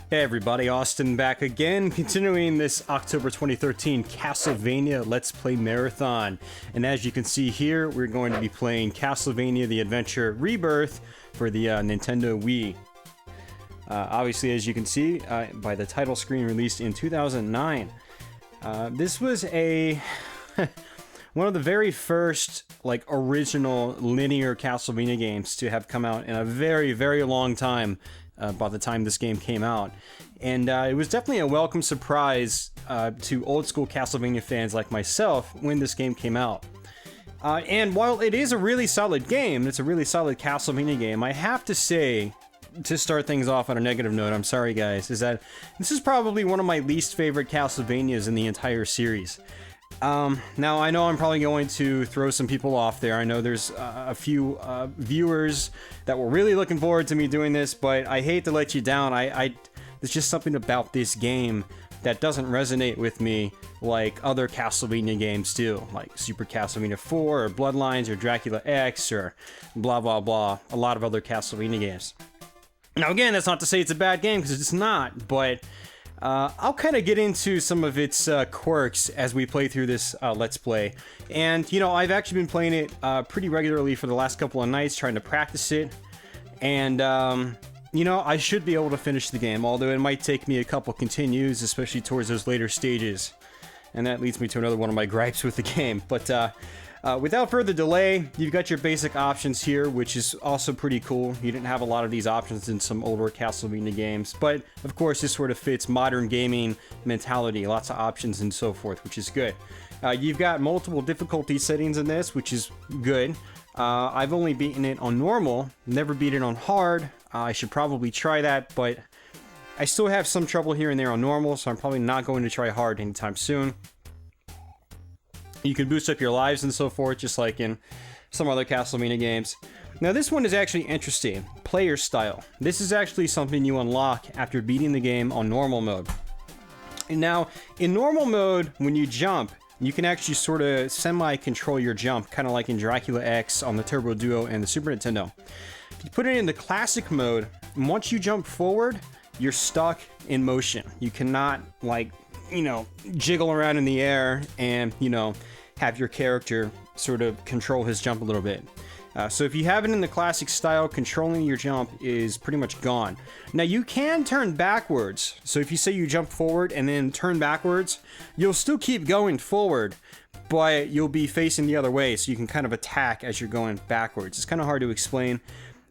Hey everybody, Austin back again, continuing this October 2013 Castlevania Let's Play Marathon. And as you can see here, we're going to be playing Castlevania The Adventure Rebirth for the Nintendo Wii. Obviously, as you can see by the title screen, released in 2009. This was a one of the very first original linear Castlevania games to have come out in a very, very long time. By the time this game came out, and it was definitely a welcome surprise to old school Castlevania fans like myself when this game came out. And while it is a really solid game, it's a really solid Castlevania game, I have to say, to start things off on a negative note, I'm sorry guys, is that this is probably one of my least favorite Castlevanias in the entire series. Now I know I'm probably going to throw some people off there. I know there's a few viewers that were really looking forward to me doing this, but I hate to let you down. There's just something about this game that doesn't resonate with me like other Castlevania games do, like Super Castlevania 4 or Bloodlines or Dracula X or blah blah blah, a lot of other Castlevania games. Now again, that's not to say it's a bad game, because it's not, but I'll kind of get into some of its quirks as we play through this Let's Play. And, you know, I've actually been playing it pretty regularly for the last couple of nights, trying to practice it. And, you know, I should be able to finish the game, although it might take me a couple continues, especially towards those later stages. And that leads me to another one of my gripes with the game. But, without further delay, you've got your basic options here, which is also pretty cool. You didn't have a lot of these options in some older Castlevania games, but of course this sort of fits modern gaming mentality, lots of options and so forth, which is good. You've got multiple difficulty settings in this, which is good. I've only beaten it on normal, never beat it on hard. I should probably try that, but I still have some trouble here and there on normal, so I'm probably not going to try hard anytime soon. You can boost up your lives and so forth, just like in some other Castlevania games. Now this one is actually interesting. Player style. This is actually something you unlock after beating the game on normal mode. And now, in normal mode, when you jump, you can actually sort of semi-control your jump, kind of like in Dracula X on the Turbo Duo and the Super Nintendo. If you put it in the classic mode, once you jump forward, you're stuck in motion. You cannot, you know, jiggle around in the air and, you know, have your character sort of control his jump a little bit. So if you have it in the classic style, controlling your jump is pretty much gone. Now you can turn backwards. So if you say you jump forward and then turn backwards, you'll still keep going forward, but you'll be facing the other way, so you can kind of attack as you're going backwards. It's kind of hard to explain,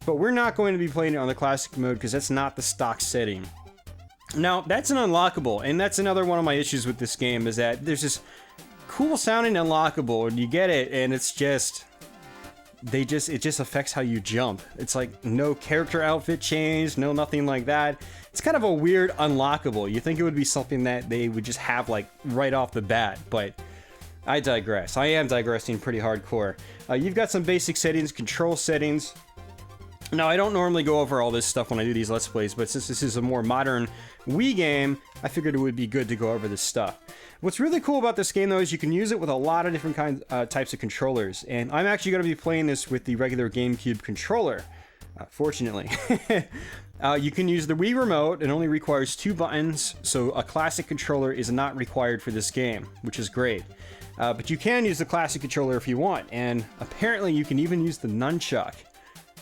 but we're not going to be playing it on the classic mode because that's not the stock setting. Now, that's an unlockable, and that's another one of my issues with this game, is that there's this cool sounding unlockable, and you get it, and it's just... it just affects how you jump. It's like no character outfit change, no nothing like that. It's kind of a weird unlockable. You think it would be something that they would just have, right off the bat, but I digress. I am digressing pretty hardcore. You've got some basic settings, control settings. Now, I don't normally go over all this stuff when I do these Let's Plays, but since this is a more modern Wii game, I figured it would be good to go over this stuff. What's really cool about this game, though, is you can use it with a lot of different types of controllers, and I'm actually going to be playing this with the regular GameCube controller, fortunately. You can use the Wii Remote. It only requires 2 buttons, so a classic controller is not required for this game, which is great. But you can use the classic controller if you want, and apparently you can even use the nunchuck.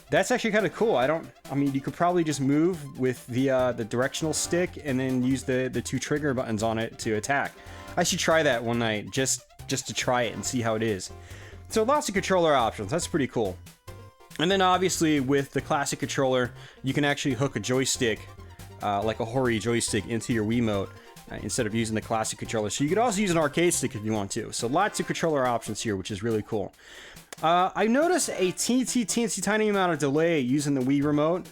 That's actually kind of cool. I mean, you could probably just move with the directional stick and then use the 2 trigger buttons on it to attack. I should try that one night, just to try it and see how it is. So lots of controller options. That's pretty cool. And then obviously with the classic controller, you can actually hook a joystick, like a Hori joystick, into your Wiimote instead of using the classic controller. So you could also use an arcade stick if you want to. So lots of controller options here, which is really cool. I noticed a teensy tiny amount of delay using the Wii Remote,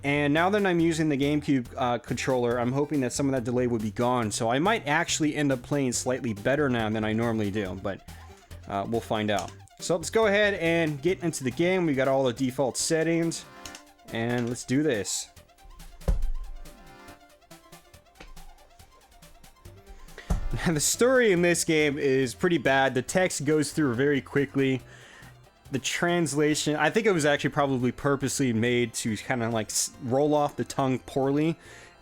and now that I'm using the GameCube controller, I'm hoping that some of that delay would be gone, so I might actually end up playing slightly better now than I normally do, but we'll find out. So let's go ahead and get into the game. We got all the default settings, and let's do this. Now, the story in this game is pretty bad. The text goes through very quickly. the translation, I think it was actually probably purposely made to kind of like roll off the tongue poorly.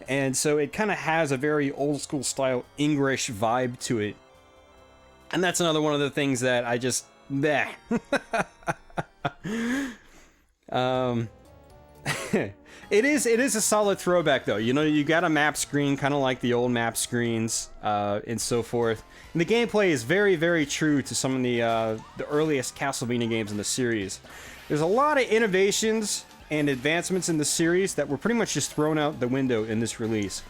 And so it kind of has a very old school style English vibe to it. And that's another one of the things that I just, bleh. It is a solid throwback though. You know, you got a map screen kind of like the old map screens and so forth. And the gameplay is very, very true to some of the earliest Castlevania games in the series. There's a lot of innovations and advancements in the series that were pretty much just thrown out the window in this release.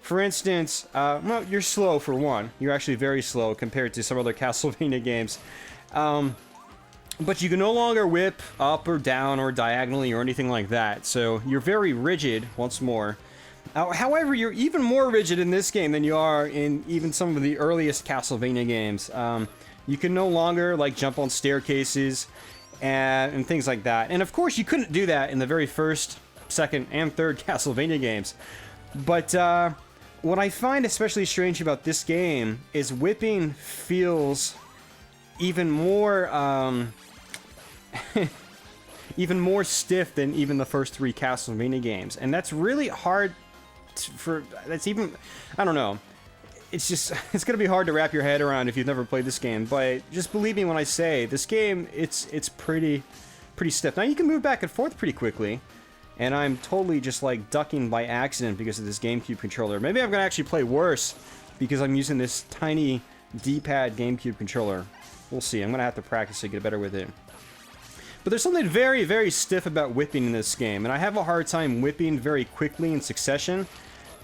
For instance, well, you're slow for one. You're actually very slow compared to some other Castlevania games. But you can no longer whip up or down or diagonally or anything like that. So you're very rigid once more. However, you're even more rigid in this game than you are in even some of the earliest Castlevania games. You can no longer like jump on staircases and things like that. And of course, you couldn't do that in the very first, second, and third Castlevania games. But what I find especially strange about this game is whipping feels even more even more stiff than even the first three Castlevania games, and that's really hard I don't know, it's gonna be hard to wrap your head around if you've never played this game. But just believe me when I say this game, it's pretty stiff. Now you can move back and forth pretty quickly, and I'm totally just like ducking by accident because of this GameCube controller. Maybe I'm gonna actually play worse because I'm using this tiny D-pad GameCube controller. We'll see. I'm gonna have to practice to get better with it. But there's something very, very stiff about whipping in this game, and I have a hard time whipping very quickly in succession,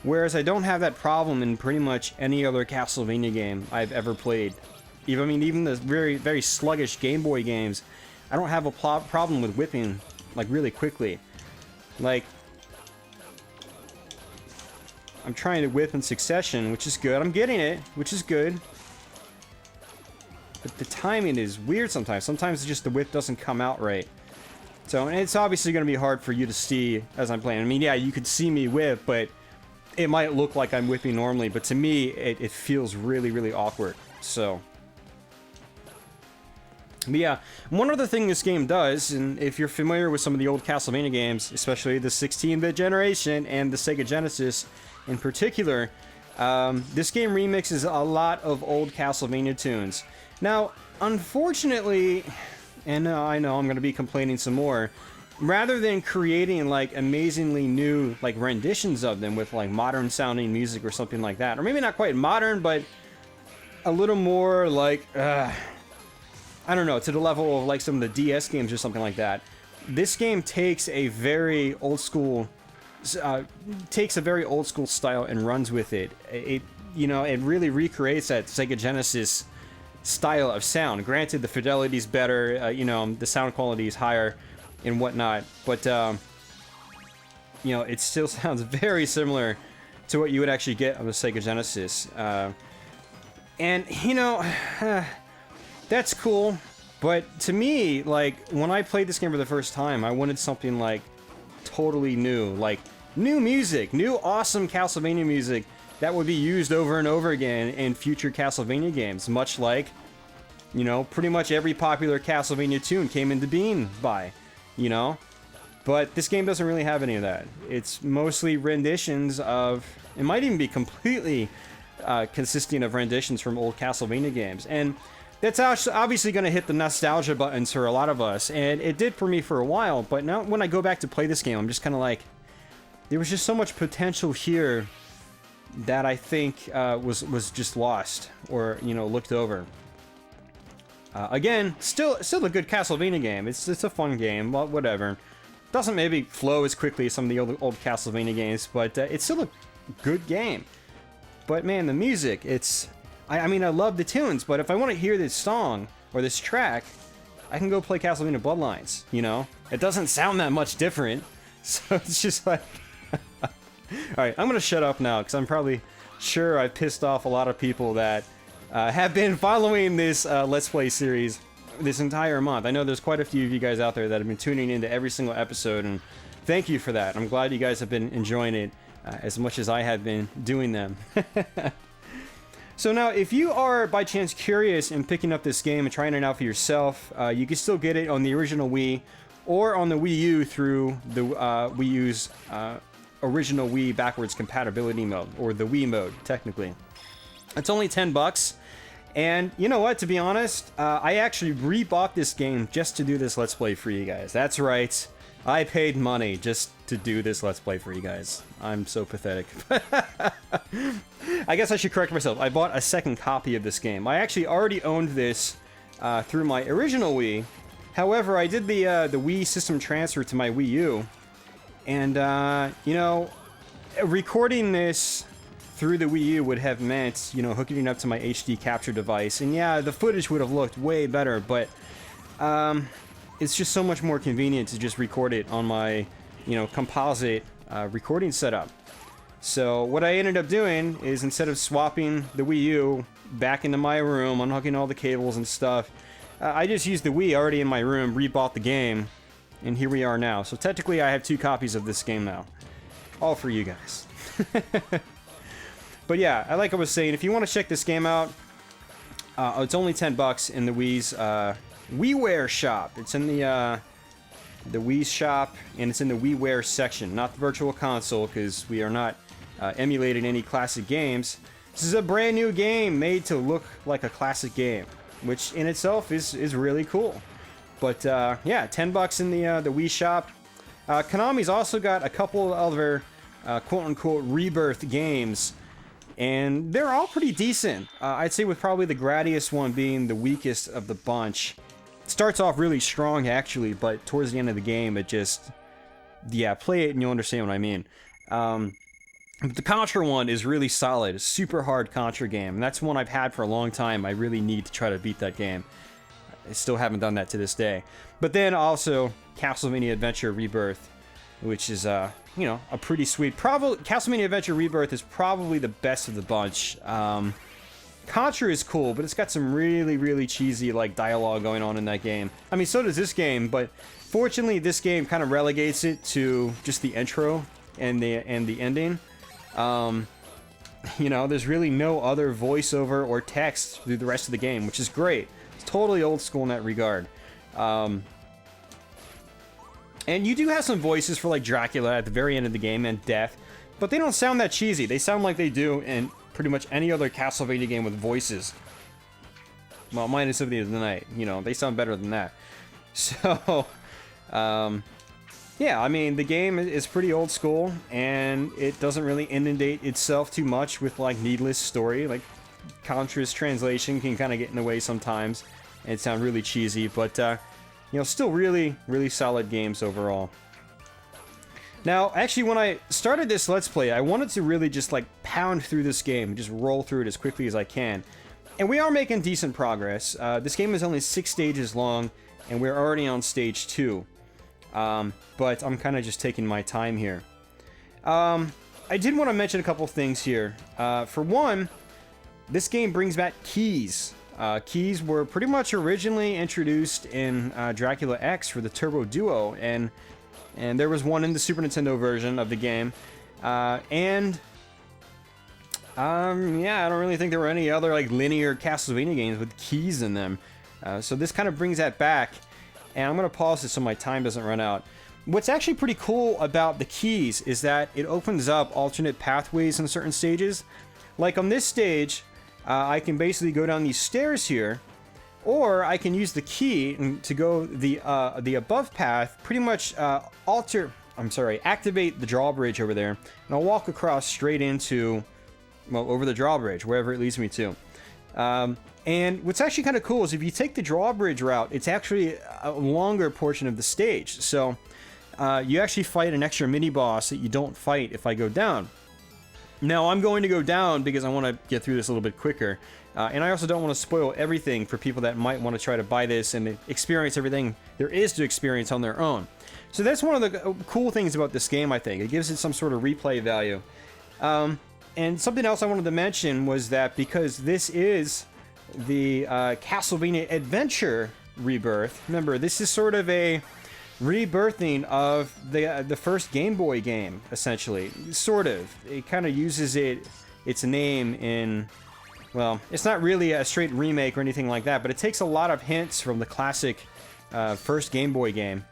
whereas I don't have that problem in pretty much any other Castlevania game I've ever played. Even the very, very sluggish Game Boy games, I don't have a problem with whipping like really quickly. Like, I'm trying to whip in succession, which is good. I'm getting it, which is good. But the timing is weird sometimes. Sometimes just the whip doesn't come out right. So, and it's obviously going to be hard for you to see as I'm playing. I mean, yeah, you could see me whip, but it might look like I'm whipping normally. But to me, it feels really, really awkward. So, but yeah, one other thing this game does, and if you're familiar with some of the old Castlevania games, especially the 16-bit generation and the Sega Genesis in particular, this game remixes a lot of old Castlevania tunes. Now, unfortunately, and I know I'm going to be complaining some more, rather than creating like amazingly new like renditions of them with like modern sounding music or something like that, or maybe not quite modern, but a little more like, I don't know, to the level of like some of the DS games or something like that, this game takes a very old school style and runs with it. It really recreates that Sega Genesis style of sound. Granted, the fidelity's better, the sound quality is higher and whatnot, but it still sounds very similar to what you would actually get on the Sega Genesis. And that's cool, but to me, like, when I played this game for the first time, I wanted something like totally new, like new music, new awesome Castlevania music that would be used over and over again in future Castlevania games, much like, pretty much every popular Castlevania tune came into being by, But this game doesn't really have any of that. It's mostly renditions of, it might even be completely consisting of renditions from old Castlevania games. And that's obviously going to hit the nostalgia buttons for a lot of us, and it did for me for a while, but now when I go back to play this game, I'm just kind of like, there was just so much potential here that I think was just lost or looked over. Again, still a good Castlevania game. It's a fun game. Well, whatever. Doesn't maybe flow as quickly as some of the old Castlevania games, but it's still a good game. But man, the music, I mean, I love the tunes, but if I want to hear this song or this track, I can go play Castlevania Bloodlines. It doesn't sound that much different, so it's just like. Alright, I'm gonna shut up now, because I'm probably sure I pissed off a lot of people that have been following this Let's Play series this entire month. I know there's quite a few of you guys out there that have been tuning into every single episode, and thank you for that. I'm glad you guys have been enjoying it as much as I have been doing them. So now, if you are by chance curious in picking up this game and trying it out for yourself, you can still get it on the original Wii or on the Wii U through the Wii U's original Wii backwards compatibility mode, or the Wii mode, technically. It's only $10, and you know what, to be honest, I actually rebought this game just to do this Let's Play for you guys. That's right, I paid money just to do this Let's Play for you guys. I'm so pathetic. I guess I should correct myself. I bought a second copy of this game. I actually already owned this through my original Wii. However, I did the Wii system transfer to my Wii U. And, you know, recording this through the Wii U would have meant, you know, hooking it up to my HD capture device. And yeah, the footage would have looked way better, but it's just so much more convenient to just record it on my, you know, composite recording setup. So what I ended up doing is, instead of swapping the Wii U back into my room, unhooking all the cables and stuff, I just used the Wii already in my room, rebought the game, and here we are now. So technically I have 2 copies of this game now. All for you guys. But yeah, like I was saying, if you want to check this game out, it's only $10 in the Wii's WiiWare shop. It's in the Wii shop, and it's in the WiiWare section, not the Virtual Console, because we are not emulating any classic games. This is a brand new game made to look like a classic game, which in itself is really cool. But yeah, $10 in the Wii shop. Konami's also got a couple of other quote-unquote Rebirth games, and they're all pretty decent. I'd say with probably the Gradius one being the weakest of the bunch. It starts off really strong, actually, but towards the end of the game, it just... yeah, play it and you'll understand what I mean. But the Contra one is really solid. It's a super hard Contra game, and that's one I've had for a long time. I really need to try to beat that game. I still haven't done that to this day. But then also Castlevania Adventure Rebirth, which is, you know, a pretty sweet... Castlevania Adventure Rebirth is probably the best of the bunch. Contra is cool, but it's got some really, really cheesy, like, dialogue going on in that game. I mean, so does this game, but fortunately this game kind of relegates it to just the intro and the ending. You know, there's really no other voiceover or text through the rest of the game, which is great. It's totally old school in that regard. And you do have some voices for, like, Dracula at the very end of the game and Death, but they don't sound that cheesy. They sound like they do in pretty much any other Castlevania game with voices. Well, minus Symphony of the Night. You know, they sound better than that. So, yeah, I mean, the game is pretty old school, and it doesn't really inundate itself too much with, like, needless story. Like, Contra's translation can kind of get in the way sometimes, and sound really cheesy, but, you know, still really, really solid games overall. Now, actually, when I started this Let's Play, I wanted to really just, like, pound through this game and just roll through it as quickly as I can. And we are making decent progress. This game is only 6 stages long, and we're already on stage 2. But I'm kind of just taking my time here. I did want to mention a couple things here. For one, this game brings back keys. Keys were pretty much originally introduced in Dracula X for the Turbo Duo, and there was one in the Super Nintendo version of the game. Yeah, I don't really think there were any other, like, linear Castlevania games with keys in them. So this kind of brings that back, and I'm going to pause it so my time doesn't run out. What's actually pretty cool about the keys is that it opens up alternate pathways in certain stages. Like on this stage, I can basically go down these stairs here, or I can use the key to go the above path, pretty much activate the drawbridge over there, and I'll walk across straight into, well, over the drawbridge, wherever it leads me to. And what's actually kind of cool is if you take the drawbridge route, it's actually a longer portion of the stage. So you actually fight an extra mini-boss that you don't fight if I go down. Now, I'm going to go down because I want to get through this a little bit quicker. And I also don't want to spoil everything for people that might want to try to buy this and experience everything there is to experience on their own. So that's one of the cool things about this game, I think. It gives it some sort of replay value. And something else I wanted to mention was that because this is the Castlevania Adventure Rebirth, remember, this is sort of a rebirthing of the first Game Boy game, essentially. Sort of. It kind of uses its name in well, it's not really a straight remake or anything like that, but it takes a lot of hints from the classic first Game Boy game,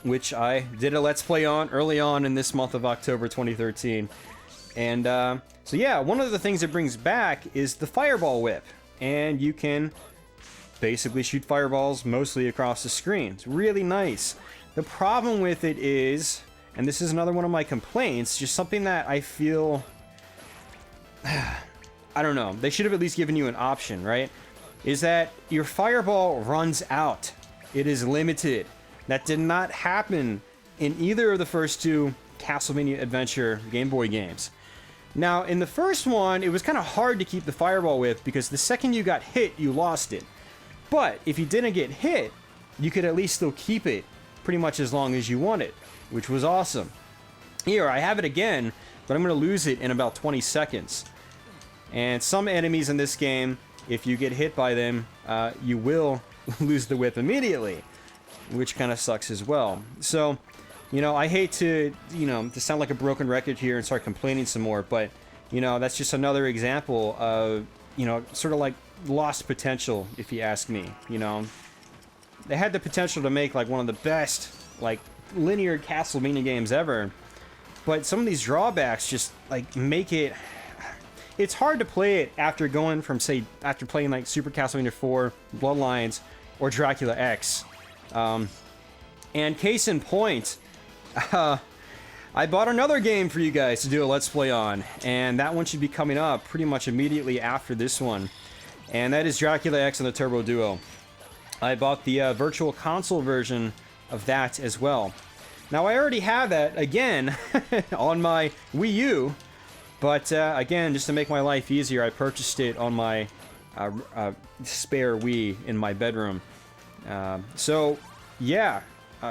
which I did a Let's Play on early on in this month of October 2013. And so yeah, one of the things it brings back is the Fireball Whip, and you can basically shoot fireballs mostly across the screen. It's really nice. The problem with it is, and this is another one of my complaints, just something that I feel, I don't know, they should have at least given you an option, right? Is that your fireball runs out. It is limited. That did not happen in either of the first two Castlevania Adventure Game Boy games. Now, in the first one, it was kind of hard to keep the Fireball Whip because the second you got hit, you lost it. But if you didn't get hit, you could at least still keep it pretty much as long as you wanted, which was awesome. Here, I have it again, but I'm going to lose it in about 20 seconds. And some enemies in this game, if you get hit by them, you will lose the whip immediately, which kind of sucks as well. So, you know, I hate to, to sound like a broken record here and start complaining some more, but, that's just another example of, sort of like lost potential, if you ask me. They had the potential to make, like, one of the best, like, linear Castlevania games ever, but some of these drawbacks just, like, make it... It's hard to play it after going from, say, after playing, like, Super Castlevania 4, Bloodlines, or Dracula X. And case in point, I bought another game for you guys to do a Let's Play on, and that one should be coming up pretty much immediately after this one, and that is Dracula X and the Turbo Duo. I bought the Virtual Console version of that as well. Now, I already have that, again, on my Wii U, but again, just to make my life easier, I purchased it on my spare Wii in my bedroom. So, yeah,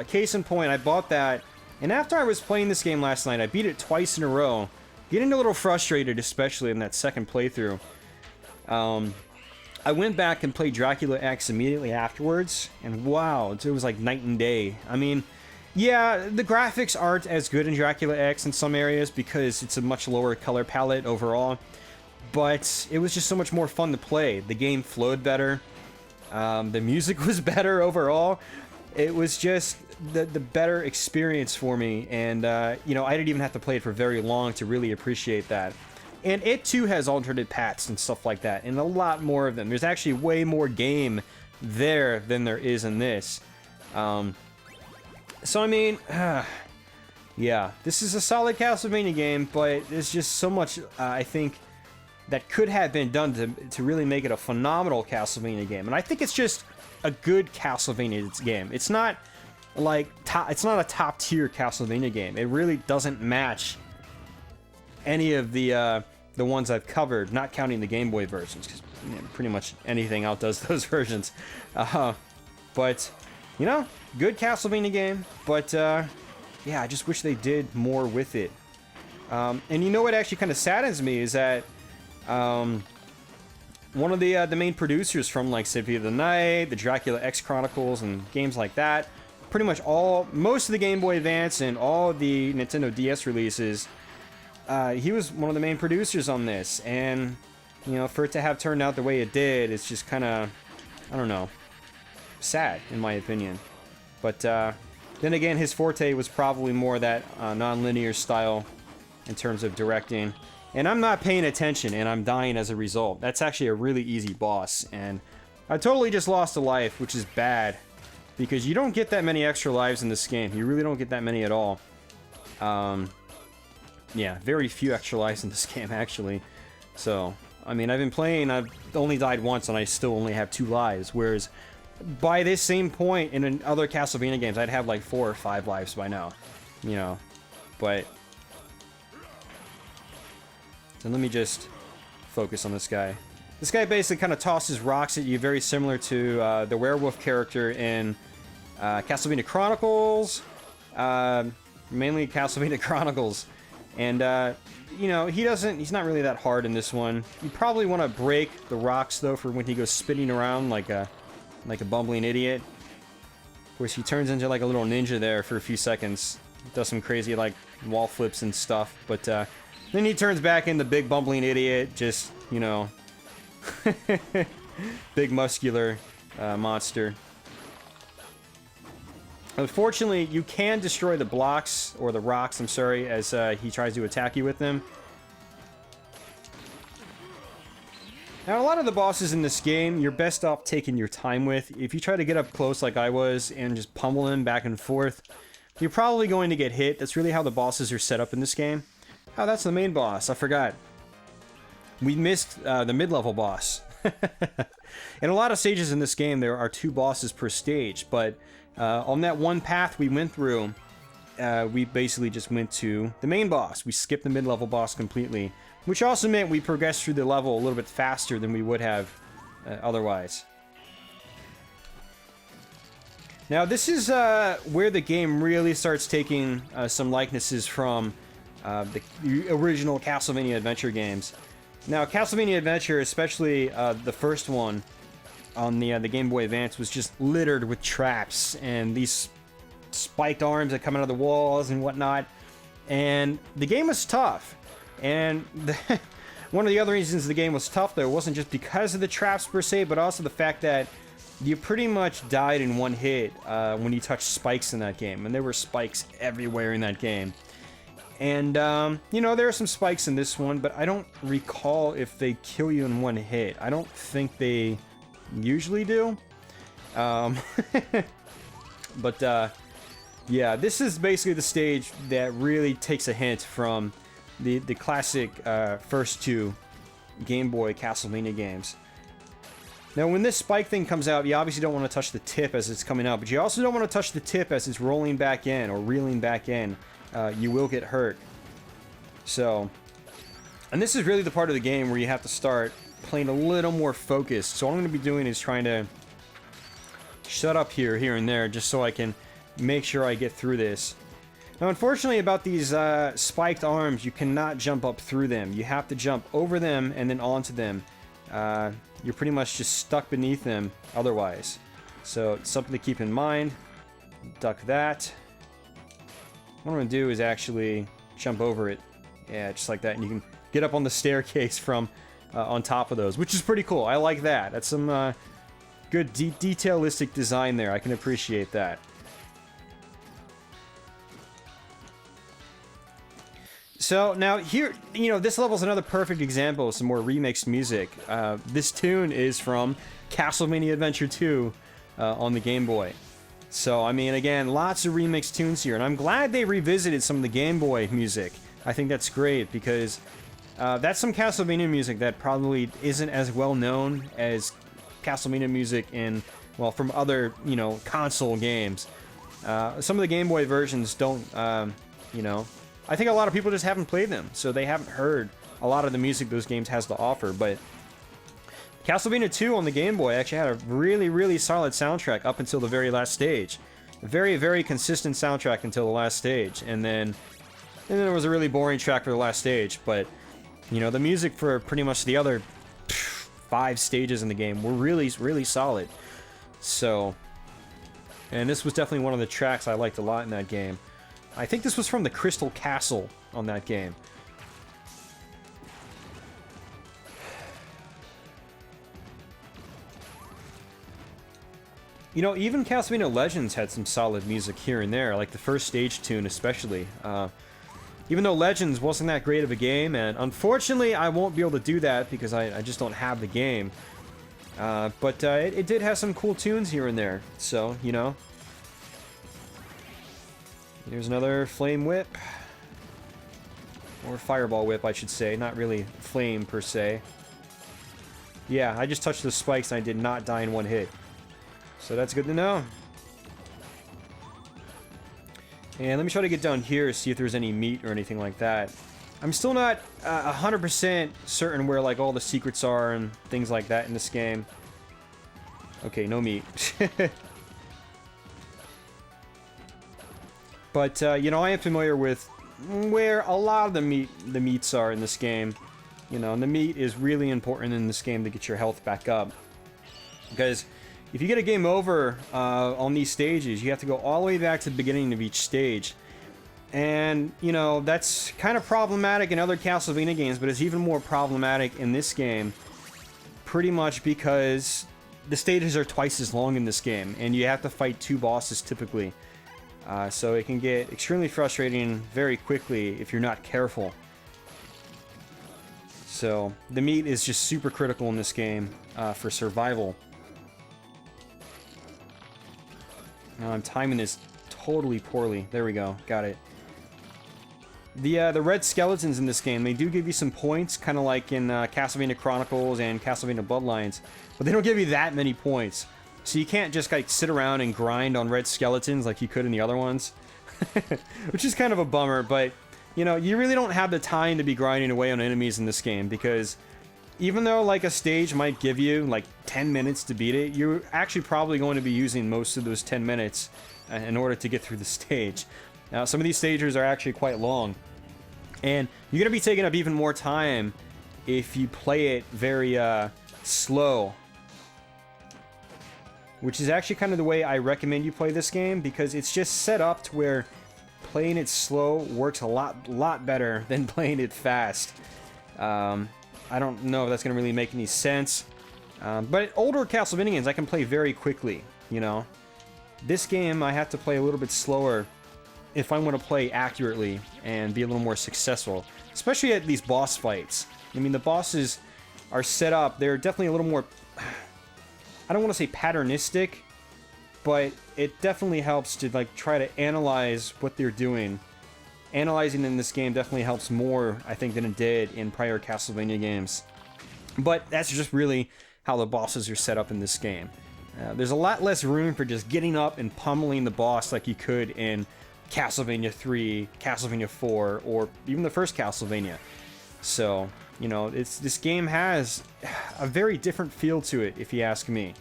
case in point, I bought that, and after I was playing this game last night, I beat it twice in a row, getting a little frustrated, especially in that second playthrough. I went back and played Dracula X immediately afterwards, and wow, it was like night and day. I mean, yeah, the graphics aren't as good in Dracula X in some areas because it's a much lower color palette overall, but it was just so much more fun to play. The game flowed better. The music was better overall. It was just the better experience for me, and I didn't even have to play it for very long to really appreciate that. And it too has alternate paths and stuff like that, and a lot more of them. There's actually way more game there than there is in this. So I mean, yeah, this is a solid Castlevania game, but there's just so much I think that could have been done to really make it a phenomenal Castlevania game. And I think it's just a good Castlevania game. It's not like it's not a top tier Castlevania game. It really doesn't match any of the ones I've covered, not counting the Game Boy versions, because pretty much anything outdoes those versions. But good Castlevania game. But yeah, I just wish they did more with it. And what actually kind of saddens me is that one of the main producers from like Symphony of the Night, the Dracula X Chronicles, and games like that, pretty much most of the Game Boy Advance and all the Nintendo DS releases, he was one of the main producers on this, and for it to have turned out the way it did, it's just kind of, I don't know, sad in my opinion. But then again, his forte was probably more that non-linear style in terms of directing. And I'm not paying attention, and I'm dying as a result. That's actually a really easy boss, and I totally just lost a life, which is bad, because you don't get that many extra lives in this game. You really don't get that many at all. Yeah, very few extra lives in this game, actually. So, I mean, I've been playing, I've only died once, and I still only have 2 lives, whereas by this same point in other Castlevania games, I'd have like 4 or 5 lives by now. But... So let me just focus on this guy. This guy basically kind of tosses rocks at you, very similar to the werewolf character in Castlevania Chronicles, mainly Castlevania Chronicles. And, he's not really that hard in this one. You probably want to break the rocks, though, for when he goes spinning around like a bumbling idiot. Of course, he turns into like a little ninja there for a few seconds. Does some crazy, like, wall flips and stuff, but, then he turns back into big bumbling idiot, just you know, big muscular monster. Unfortunately, you can destroy the blocks, or the rocks, I'm sorry, as he tries to attack you with them. Now, a lot of the bosses in this game, you're best off taking your time with. If you try to get up close like I was and just pummel them back and forth, you're probably going to get hit. That's really how the bosses are set up in this game. Oh, that's the main boss. I forgot. We missed the mid-level boss. In a lot of stages in this game, there are 2 bosses per stage, but on that one path we went through, we basically just went to the main boss. We skipped the mid-level boss completely, which also meant we progressed through the level a little bit faster than we would have otherwise. Now, this is where the game really starts taking some likenesses from the original Castlevania Adventure games. Now, Castlevania Adventure, especially the first one on the Game Boy Advance, was just littered with traps and these spiked arms that come out of the walls and whatnot. And the game was tough. And one of the other reasons the game was tough, though, wasn't just because of the traps per se, but also the fact that you pretty much died in one hit when you touched spikes in that game. And there were spikes everywhere in that game. And, you know, there are some spikes in this one, but I don't recall if they kill you in one hit. I don't think they usually do. But, yeah, this is basically the stage that really takes a hint from the classic first 2 Game Boy Castlevania games. Now, when this spike thing comes out, you obviously don't want to touch the tip as it's coming out, but you also don't want to touch the tip as it's rolling back in or reeling back in. You will get hurt. So, and this is really the part of the game where you have to start playing a little more focused. So what I'm going to be doing is trying to shut up here and there, just so I can make sure I get through this. Now, unfortunately, about these spiked arms, you cannot jump up through them. You have to jump over them and then onto them. You're pretty much just stuck beneath them otherwise. So it's something to keep in mind. Duck that. What I'm going to do is actually jump over it. Yeah, just like that. And you can get up on the staircase from on top of those, which is pretty cool. I like that. That's some good detailistic design there. I can appreciate that. So now here, you know, this level is another perfect example of some more remixed music. This tune is from Castlevania Adventure 2 on the Game Boy. So, I mean, again, lots of remixed tunes here, and I'm glad they revisited some of the Game Boy music. I think that's great, because that's some Castlevania music that probably isn't as well known as Castlevania music in, well, from other, you know, console games. Some of the Game Boy versions don't, you know, I think a lot of people just haven't played them, so they haven't heard a lot of the music those games has to offer, but Castlevania 2 on the Game Boy actually had a really, really solid soundtrack up until the very last stage. A very, very consistent soundtrack until the last stage, and then there was a really boring track for the last stage, but, you know, the music for pretty much the other 5 stages in the game were really, really solid. So, and this was definitely one of the tracks I liked a lot in that game. I think this was from the Crystal Castle on that game. You know, even Castlevania Legends had some solid music here and there, like the first stage tune especially. Even though Legends wasn't that great of a game, and unfortunately I won't be able to do that because I just don't have the game. But it did have some cool tunes here and there, so, you know. Here's another Flame Whip. Or Fireball Whip, I should say. Not really flame, per se. Yeah, I just touched the spikes and I did not die in one hit. So that's good to know. And let me try to get down here, see if there's any meat or anything like that. I'm still not 100% certain where, like, all the secrets are and things like that in this game. Okay, no meat. But, you know, I am familiar with where a lot of the meats are in this game. You know, and the meat is really important in this game to get your health back up. Because if you get a game over on these stages, you have to go all the way back to the beginning of each stage. And, you know, that's kind of problematic in other Castlevania games, but it's even more problematic in this game. Pretty much because the stages are twice as long in this game, and you have to fight 2 bosses typically. So it can get extremely frustrating very quickly if you're not careful. So the meat is just super critical in this game for survival. Now I'm timing this totally poorly. There we go. Got it. The red skeletons in this game, they do give you some points, kind of like in Castlevania Chronicles and Castlevania Bloodlines, but they don't give you that many points. So you can't just like sit around and grind on red skeletons like you could in the other ones, which is kind of a bummer. But you know, you really don't have the time to be grinding away on enemies in this game, because even though like a stage might give you like 10 minutes to beat it, you're actually probably going to be using most of those 10 minutes in order to get through the stage. Now, some of these stages are actually quite long, and you're going to be taking up even more time if you play it very slow, which is actually kind of the way I recommend you play this game, because it's just set up to where playing it slow works a lot better than playing it fast. I don't know if that's going to really make any sense, but older Castlevania games I can play very quickly, you know. This game I have to play a little bit slower if I want to play accurately and be a little more successful, especially at these boss fights. I mean, the bosses are set up, they're definitely a little more, I don't want to say patternistic, but it definitely helps to like try to analyze what they're doing. Analyzing in this game definitely helps more, I think, than it did in prior Castlevania games. But that's just really how the bosses are set up in this game. There's a lot less room for just getting up and pummeling the boss like you could in Castlevania 3, Castlevania 4, or even the first Castlevania. So, you know, this game has a very different feel to it, if you ask me.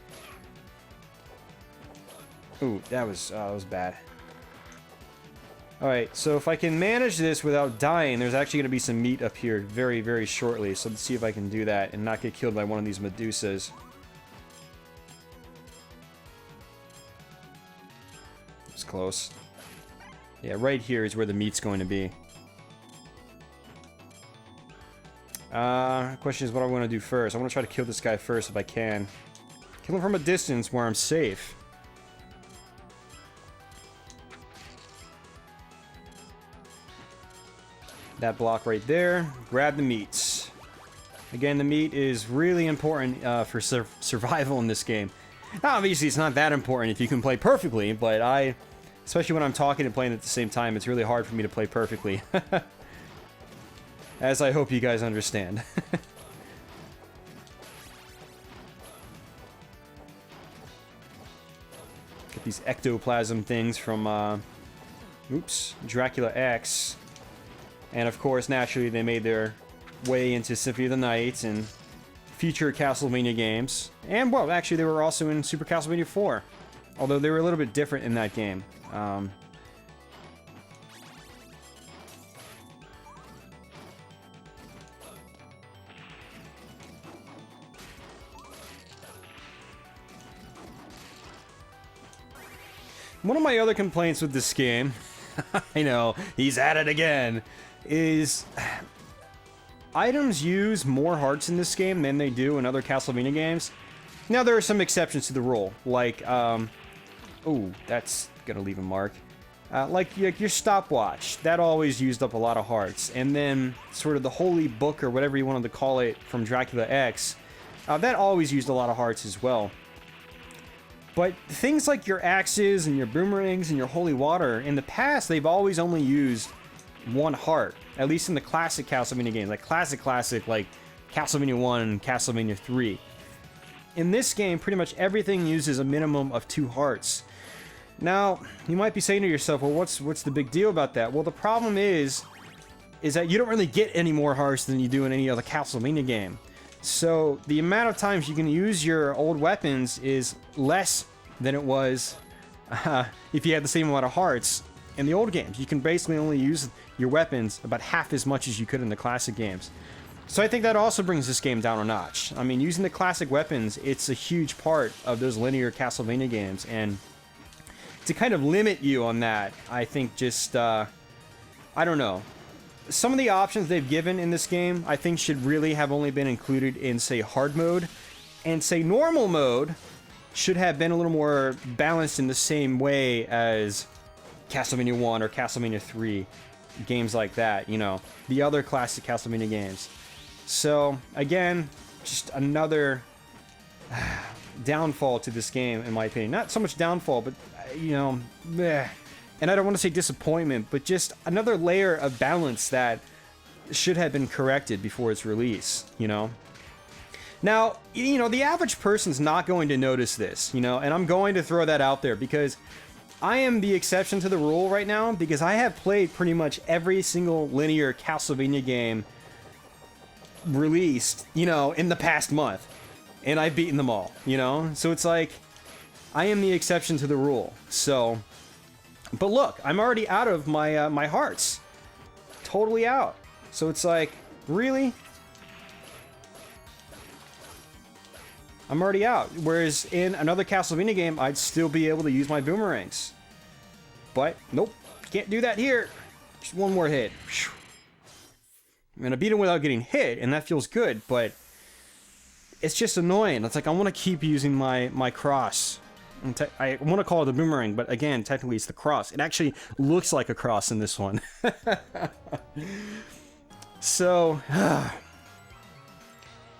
Ooh, that was bad. Alright, so if I can manage this without dying, there's actually going to be some meat up here very, very shortly. So let's see if I can do that and not get killed by one of these Medusas. It's close. Yeah, right here is where the meat's going to be. Question is what I want to do first. I want to try to kill this guy first if I can. Kill him from a distance where I'm safe. That block right there. Grab the meats. Again, the meat is really important for survival in this game. Now, obviously, it's not that important if you can play perfectly, but especially when I'm talking and playing at the same time, it's really hard for me to play perfectly. As I hope you guys understand. Get these ectoplasm things from, Dracula X. And of course, naturally, they made their way into Symphony of the Night and future Castlevania games. And, well, actually, they were also in Super Castlevania 4. Although they were a little bit different in that game. One of my other complaints with this game, I know, he's at it again, is items use more hearts in this game than they do in other Castlevania games. Now, there are some exceptions to the rule, like, ooh, that's gonna leave a mark. Like your stopwatch, that always used up a lot of hearts. And then, sort of the Holy Book, or whatever you wanted to call it, from Dracula X, that always used a lot of hearts as well. But things like your axes and your boomerangs and your holy water, in the past, they've always only used one heart. At least in the classic Castlevania games, like classic, like Castlevania 1 and Castlevania 3. In this game, pretty much everything uses a minimum of 2 hearts. Now, you might be saying to yourself, well, what's the big deal about that? Well, the problem is that you don't really get any more hearts than you do in any other Castlevania game. So, the amount of times you can use your old weapons is less than it was if you had the same amount of hearts in the old games. You can basically only use your weapons about half as much as you could in the classic games. So I think that also brings this game down a notch. I mean, using the classic weapons, it's a huge part of those linear Castlevania games, and to kind of limit you on that, I think just I don't know. Some of the options they've given in this game, I think should really have only been included in, say, hard mode. And, say, normal mode should have been a little more balanced in the same way as Castlevania 1 or Castlevania 3. Games like that, you know. The other classic Castlevania games. So, again, just another downfall to this game, in my opinion. Not so much downfall, but, you know, bleh. And I don't want to say disappointment, but just another layer of balance that should have been corrected before its release, you know? Now, you know, the average person's not going to notice this, you know, and I'm going to throw that out there because I am the exception to the rule right now because I have played pretty much every single linear Castlevania game released, you know, in the past month. And I've beaten them all, you know? So it's like, I am the exception to the rule, so... But look, I'm already out of my my hearts. Totally out. So it's like, really? I'm already out. Whereas in another Castlevania game, I'd still be able to use my boomerangs. But, nope. Can't do that here. Just one more hit. I'm gonna beat him without getting hit, and that feels good, but... It's just annoying. It's like, I want to keep using my cross. I want to call it a boomerang, but again, technically it's the cross. It actually looks like a cross in this one. So,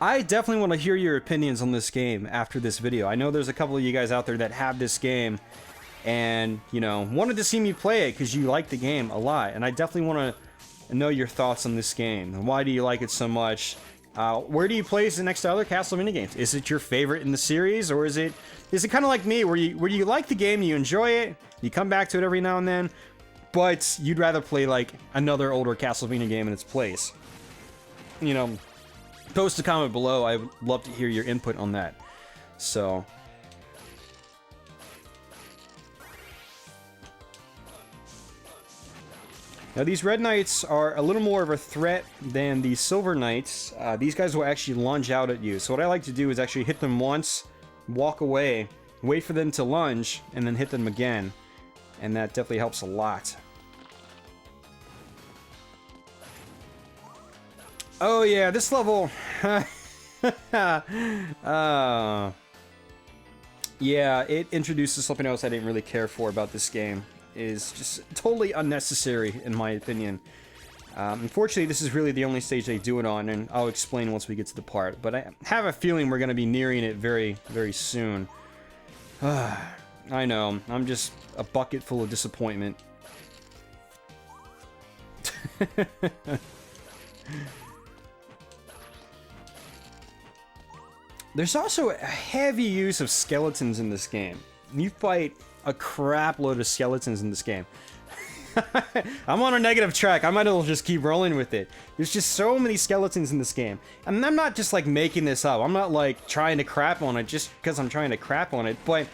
I definitely want to hear your opinions on this game after this video. I know there's a couple of you guys out there that have this game and, you know, wanted to see me play it because you like the game a lot. And I definitely want to know your thoughts on this game. Why do you like it so much? Where do you place it next to other Castlevania games? Is it your favorite in the series, or is it kind of like me, where you like the game, you enjoy it, you come back to it every now and then, but you'd rather play like another older Castlevania game in its place? You know, post a comment below. I would love to hear your input on that. So. Now these Red Knights are a little more of a threat than the Silver Knights. These guys will actually lunge out at you. So what I like to do is actually hit them once, walk away, wait for them to lunge, and then hit them again. And that definitely helps a lot. Oh yeah, this level... yeah, it introduces something else I didn't really care for about this game. Is just totally unnecessary, in my opinion. Unfortunately, this is really the only stage they do it on, and I'll explain once we get to the part. But I have a feeling we're going to be nearing it very, very soon. I know, I'm just a bucket full of disappointment. There's also a heavy use of skeletons in this game. You fight a crap load of skeletons in this game. I'm on a negative track. I might as well just keep rolling with it. There's just so many skeletons in this game. And I'm not just like making this up. I'm not like trying to crap on it just because I'm trying to crap on it. But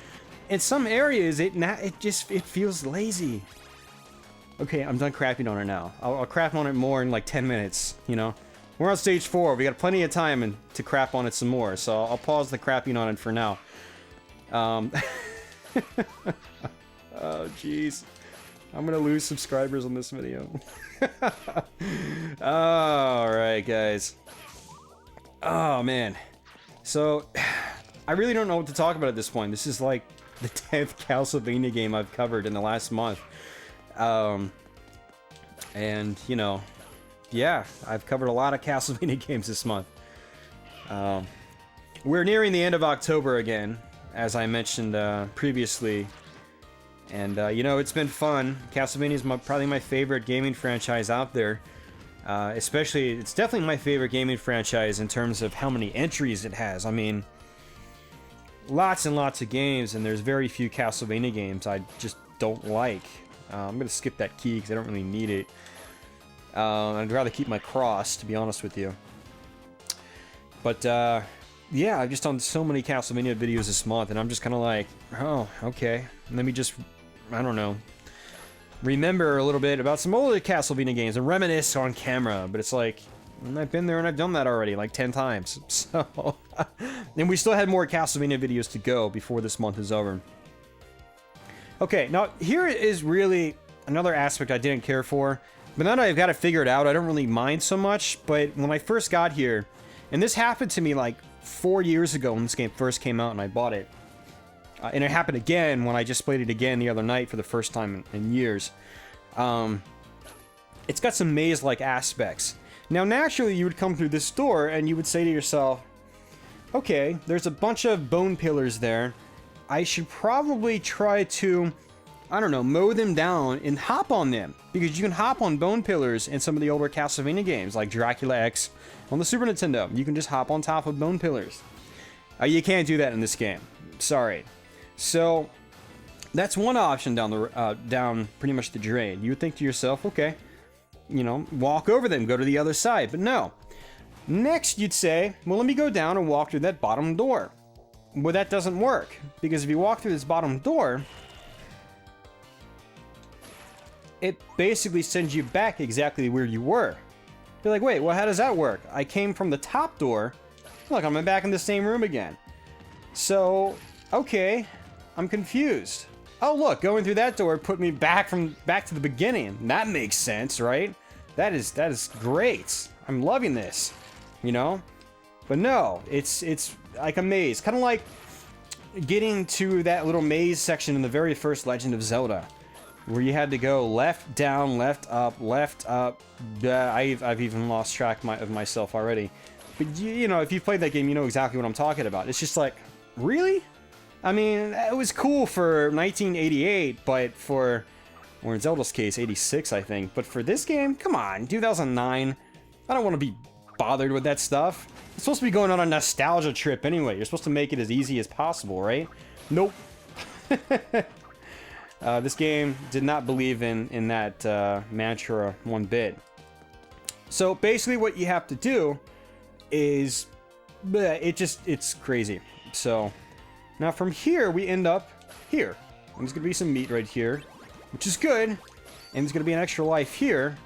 in some areas, it feels lazy. Okay, I'm done crapping on it now. I'll crap on it more in like 10 minutes, you know? We're on stage 4. We got plenty of time to crap on it some more. So I'll pause the crapping on it for now. Oh, jeez. I'm gonna lose subscribers on this video. Alright, guys. Oh, man. So, I really don't know what to talk about at this point. This is like the 10th Castlevania game I've covered in the last month. And, you know, yeah, I've covered a lot of Castlevania games this month. We're nearing the end of October again, as I mentioned previously. And, you know, it's been fun. Castlevania is probably my favorite gaming franchise out there. Especially, it's definitely my favorite gaming franchise in terms of how many entries it has. I mean, lots and lots of games, and there's very few Castlevania games I just don't like. I'm going to skip that key because I don't really need it. I'd rather keep my cross, to be honest with you. But, yeah, I've just done so many Castlevania videos this month, and I'm just kind of like, oh, okay. Let me just, I don't know, remember a little bit about some older Castlevania games and reminisce on camera. But it's like, I've been there and I've done that already, like 10 times. So, and we still had more Castlevania videos to go before this month is over. Okay, now here is really another aspect I didn't care for. But now that I've got it figured out, I don't really mind so much. But when I first got here, and this happened to me like 4 years ago when this game first came out and I bought it. And it happened again when I just played it again the other night for the first time in years. It's got some maze-like aspects. Now, naturally, you would come through this door and you would say to yourself, okay, there's a bunch of bone pillars there. I should probably try to, I don't know, mow them down and hop on them. Because you can hop on bone pillars in some of the older Castlevania games, like Dracula X on the Super Nintendo. You can just hop on top of bone pillars. You can't do that in this game. Sorry. So, that's one option down pretty much the drain. You would think to yourself, okay, you know, walk over them, go to the other side. But no. Next, you'd say, well, let me go down and walk through that bottom door. Well, that doesn't work. Because if you walk through this bottom door, it basically sends you back exactly where you were. You're like, wait, well, how does that work? I came from the top door. Look, I'm back in the same room again. So, okay, I'm confused. Oh, look, going through that door put me back to the beginning. That makes sense, right? That is great. I'm loving this, you know? But no, it's like a maze. Kind of like getting to that little maze section in the very first Legend of Zelda, where you had to go left, down, left, up, left, up. I've even lost track of myself already. But you know, if you've played that game, you know exactly what I'm talking about. It's just like, really? I mean, it was cool for 1988, but or in Zelda's case, 86, I think. But for this game, come on, 2009. I don't want to be bothered with that stuff. It's supposed to be going on a nostalgia trip anyway. You're supposed to make it as easy as possible, right? Nope. This game did not believe in that mantra one bit. So basically what you have to do is, it's crazy. So now from here, we end up here. And there's going to be some meat right here, which is good. And there's going to be an extra life here,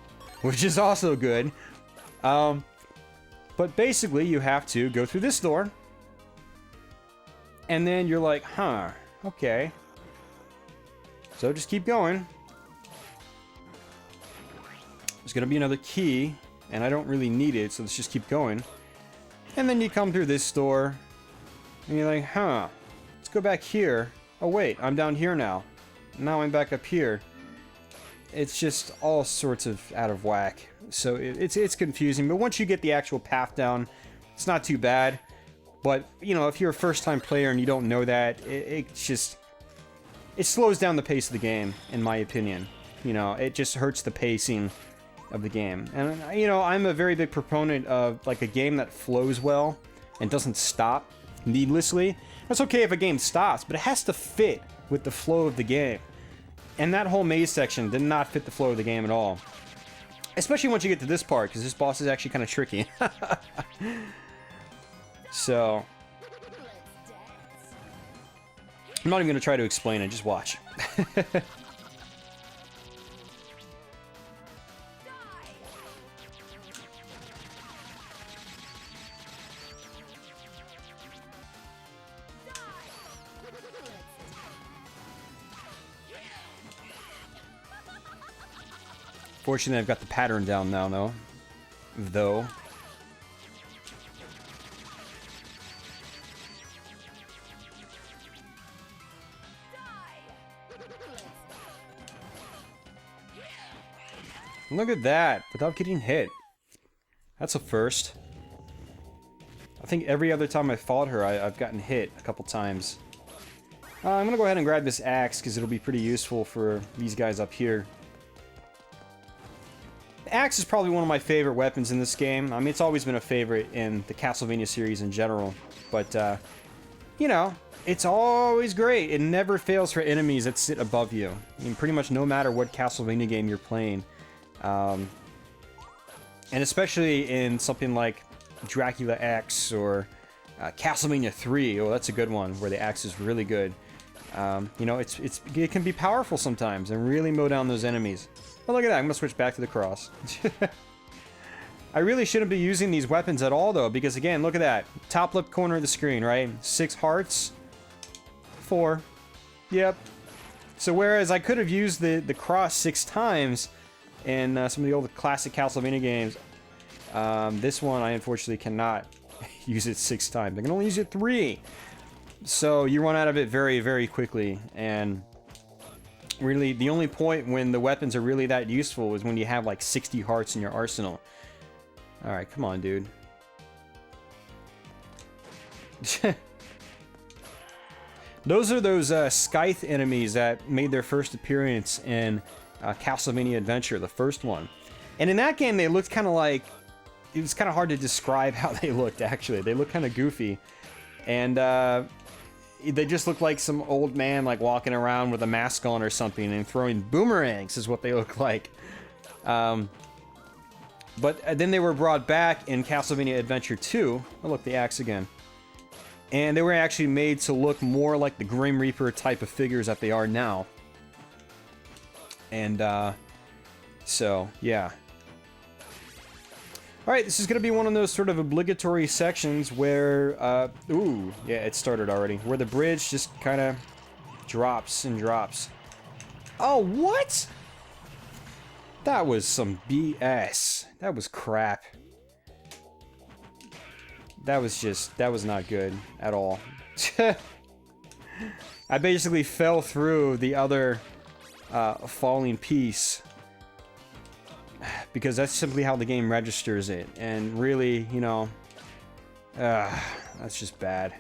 which is also good. But basically, you have to go through this door. And then you're like, huh, okay. So just keep going. There's going to be another key, and I don't really need it, so let's just keep going. And then you come through this door, and you're like, huh, let's go back here. Oh wait, I'm down here now. Now I'm back up here. It's just all sorts of out of whack. So it's confusing, but once you get the actual path down, it's not too bad. But, you know, if you're a first-time player and you don't know that, it slows down the pace of the game, in my opinion. You know, it just hurts the pacing of the game. And, you know, I'm a very big proponent of, like, a game that flows well and doesn't stop needlessly. It's okay if a game stops, but it has to fit with the flow of the game. And that whole maze section did not fit the flow of the game at all. Especially once you get to this part, because this boss is actually kind of tricky. So, I'm not even going to try to explain it, just watch. Fortunately, I've got the pattern down now, though. Look at that, without getting hit. That's a first. I think every other time I fought her, I've gotten hit a couple times. I'm gonna go ahead and grab this axe, because it'll be pretty useful for these guys up here. The axe is probably one of my favorite weapons in this game. I mean, it's always been a favorite in the Castlevania series in general. But, you know, it's always great. It never fails for enemies that sit above you. I mean, pretty much no matter what Castlevania game you're playing. And especially in something like Dracula X or Castlevania 3. Oh, that's a good one, where the axe is really good. You know, it can be powerful sometimes and really mow down those enemies. Oh, look at that. I'm going to switch back to the cross. I really shouldn't be using these weapons at all, though, because, again, look at that. Top left corner of the screen, right? 6 hearts. 4. Yep. So whereas I could have used the cross 6 times, in some of the old classic Castlevania games. This one, I unfortunately cannot use it 6 times. I can only use it 3. So you run out of it very, very quickly. And really, the only point when the weapons are really that useful is when you have like 60 hearts in your arsenal. Alright, come on, dude. Those are those Scythe enemies that made their first appearance in Castlevania Adventure, the first one. And in that game, they looked kind of like... It was kind of hard to describe how they looked, actually. They looked kind of goofy. And they just looked like some old man like walking around with a mask on or something and throwing boomerangs is what they look like. But then they were brought back in Castlevania Adventure 2. Oh, look, the axe again. And they were actually made to look more like the Grim Reaper type of figures that they are now. And, so, yeah. Alright, this is going to be one of those sort of obligatory sections where, ooh, yeah, it started already. Where the bridge just kind of drops and drops. Oh, what? That was some BS. That was crap. That was not good at all. I basically fell through the other falling piece because that's simply how the game registers it. And really, you know, that's just bad.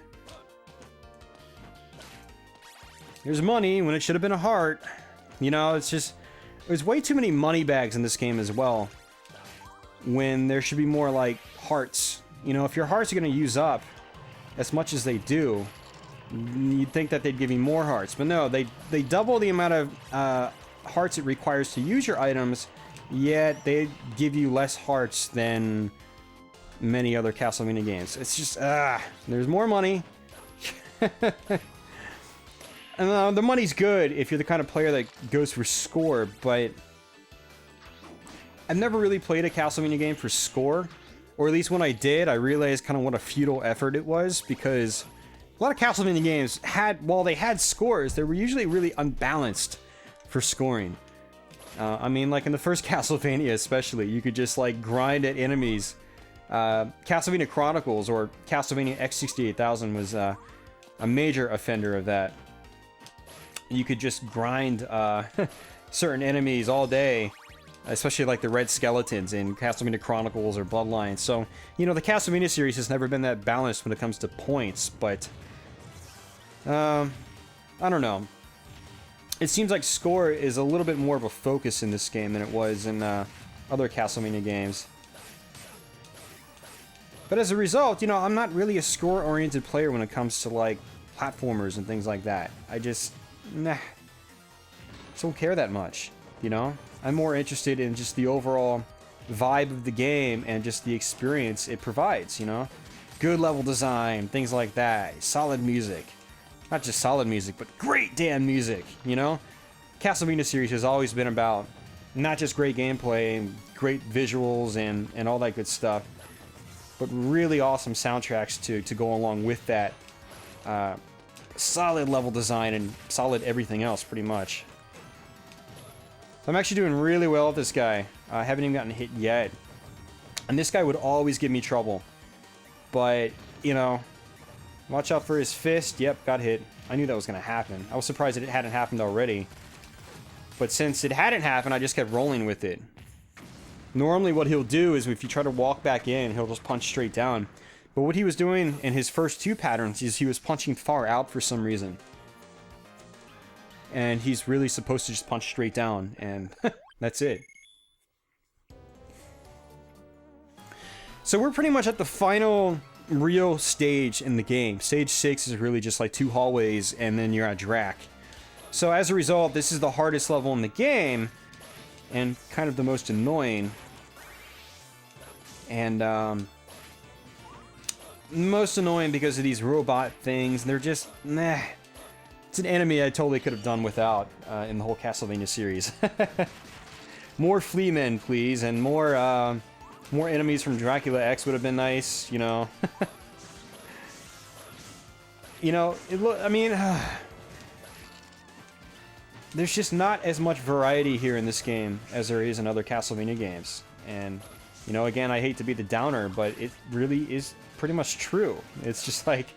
There's money when it should have been a heart. You know, it's just... There's way too many money bags in this game as well, when there should be more, like, hearts. You know, if your hearts are going to use up as much as they do, you'd think that they'd give you more hearts. But no, they double the amount of hearts it requires to use your items, yet they give you less hearts than many other Castlevania games. It's just, there's more money. And the money's good if you're the kind of player that goes for score, but I've never really played a Castlevania game for score. Or at least when I did, I realized kind of what a futile effort it was, because a lot of Castlevania games had, while they had scores, they were usually really unbalanced for scoring. I mean, like in the first Castlevania especially, you could just like grind at enemies. Castlevania Chronicles or Castlevania X68000 was a major offender of that. You could just grind certain enemies all day, especially like the red skeletons in Castlevania Chronicles or Bloodlines. So, you know, the Castlevania series has never been that balanced when it comes to points, but I don't know. It seems like score is a little bit more of a focus in this game than it was in other Castlevania games. But as a result, you know, I'm not really a score-oriented player when it comes to, like, platformers and things like that. I just, don't care that much, you know? I'm more interested in just the overall vibe of the game and just the experience it provides, you know? Good level design, things like that, solid music. Not just solid music, but great damn music, you know? Castlevania series has always been about not just great gameplay, great visuals, and all that good stuff, but really awesome soundtracks to go along with that. Solid level design and solid everything else, pretty much. I'm actually doing really well with this guy. I haven't even gotten hit yet. And this guy would always give me trouble. But, you know, watch out for his fist. Yep, got hit. I knew that was going to happen. I was surprised that it hadn't happened already. But since it hadn't happened, I just kept rolling with it. Normally what he'll do is if you try to walk back in, he'll just punch straight down. But what he was doing in his first 2 patterns is he was punching far out for some reason. And he's really supposed to just punch straight down, and that's it. So we're pretty much at the final real stage in the game. Stage 6 is really just like 2 hallways, and then you're at Drac. So as a result, this is the hardest level in the game, and kind of the most annoying. And, most annoying because of these robot things. They're just, It's an enemy I totally could have done without in the whole Castlevania series. More flea men, please, and more enemies from Dracula X would have been nice, you know. You know, I mean, there's just not as much variety here in this game as there is in other Castlevania games. And, you know, again, I hate to be the downer, but it really is pretty much true. It's just like,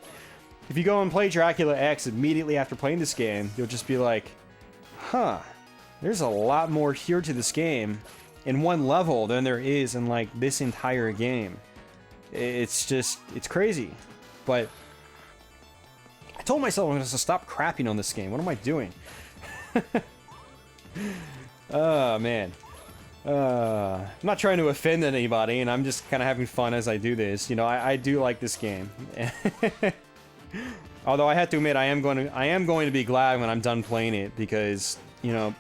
if you go and play Dracula X immediately after playing this game, you'll just be like, huh, there's a lot more here to this game in one level than there is in, like, this entire game. It's just, it's crazy. But I told myself I'm going to stop crapping on this game. What am I doing? Oh, man. I'm not trying to offend anybody, and I'm just kind of having fun as I do this. You know, I do like this game. Although I have to admit, I am going to be glad when I'm done playing it, because, you know,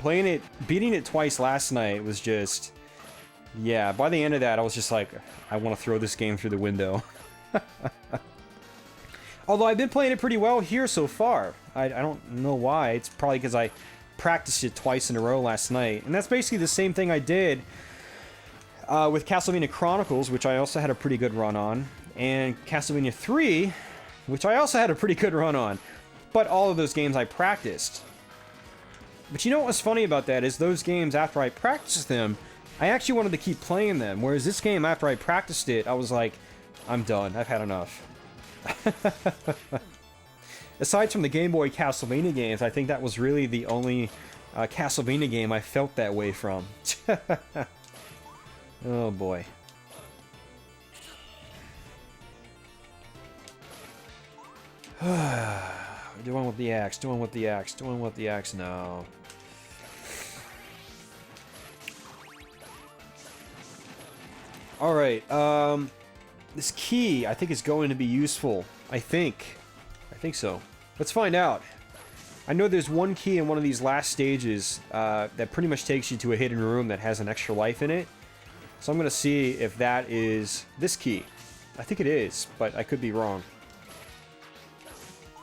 beating it twice last night was just, yeah, by the end of that, I was just like, I want to throw this game through the window. Although I've been playing it pretty well here so far. I don't know why. It's probably because I practiced it twice in a row last night. And that's basically the same thing I did with Castlevania Chronicles, which I also had a pretty good run on, and Castlevania 3, which I also had a pretty good run on. But all of those games I practiced. But you know what was funny about that is those games, after I practiced them, I actually wanted to keep playing them. Whereas this game, after I practiced it, I was like, I'm done. I've had enough. Aside from the Game Boy Castlevania games, I think that was really the only Castlevania game I felt that way from. Oh boy. Doing with the axe, doing with the axe, doing with the axe, no. Alright, this key, I think, is going to be useful. I think so. Let's find out. I know there's one key in one of these last stages that pretty much takes you to a hidden room that has an extra life in it. So I'm going to see if that is this key. I think it is, but I could be wrong.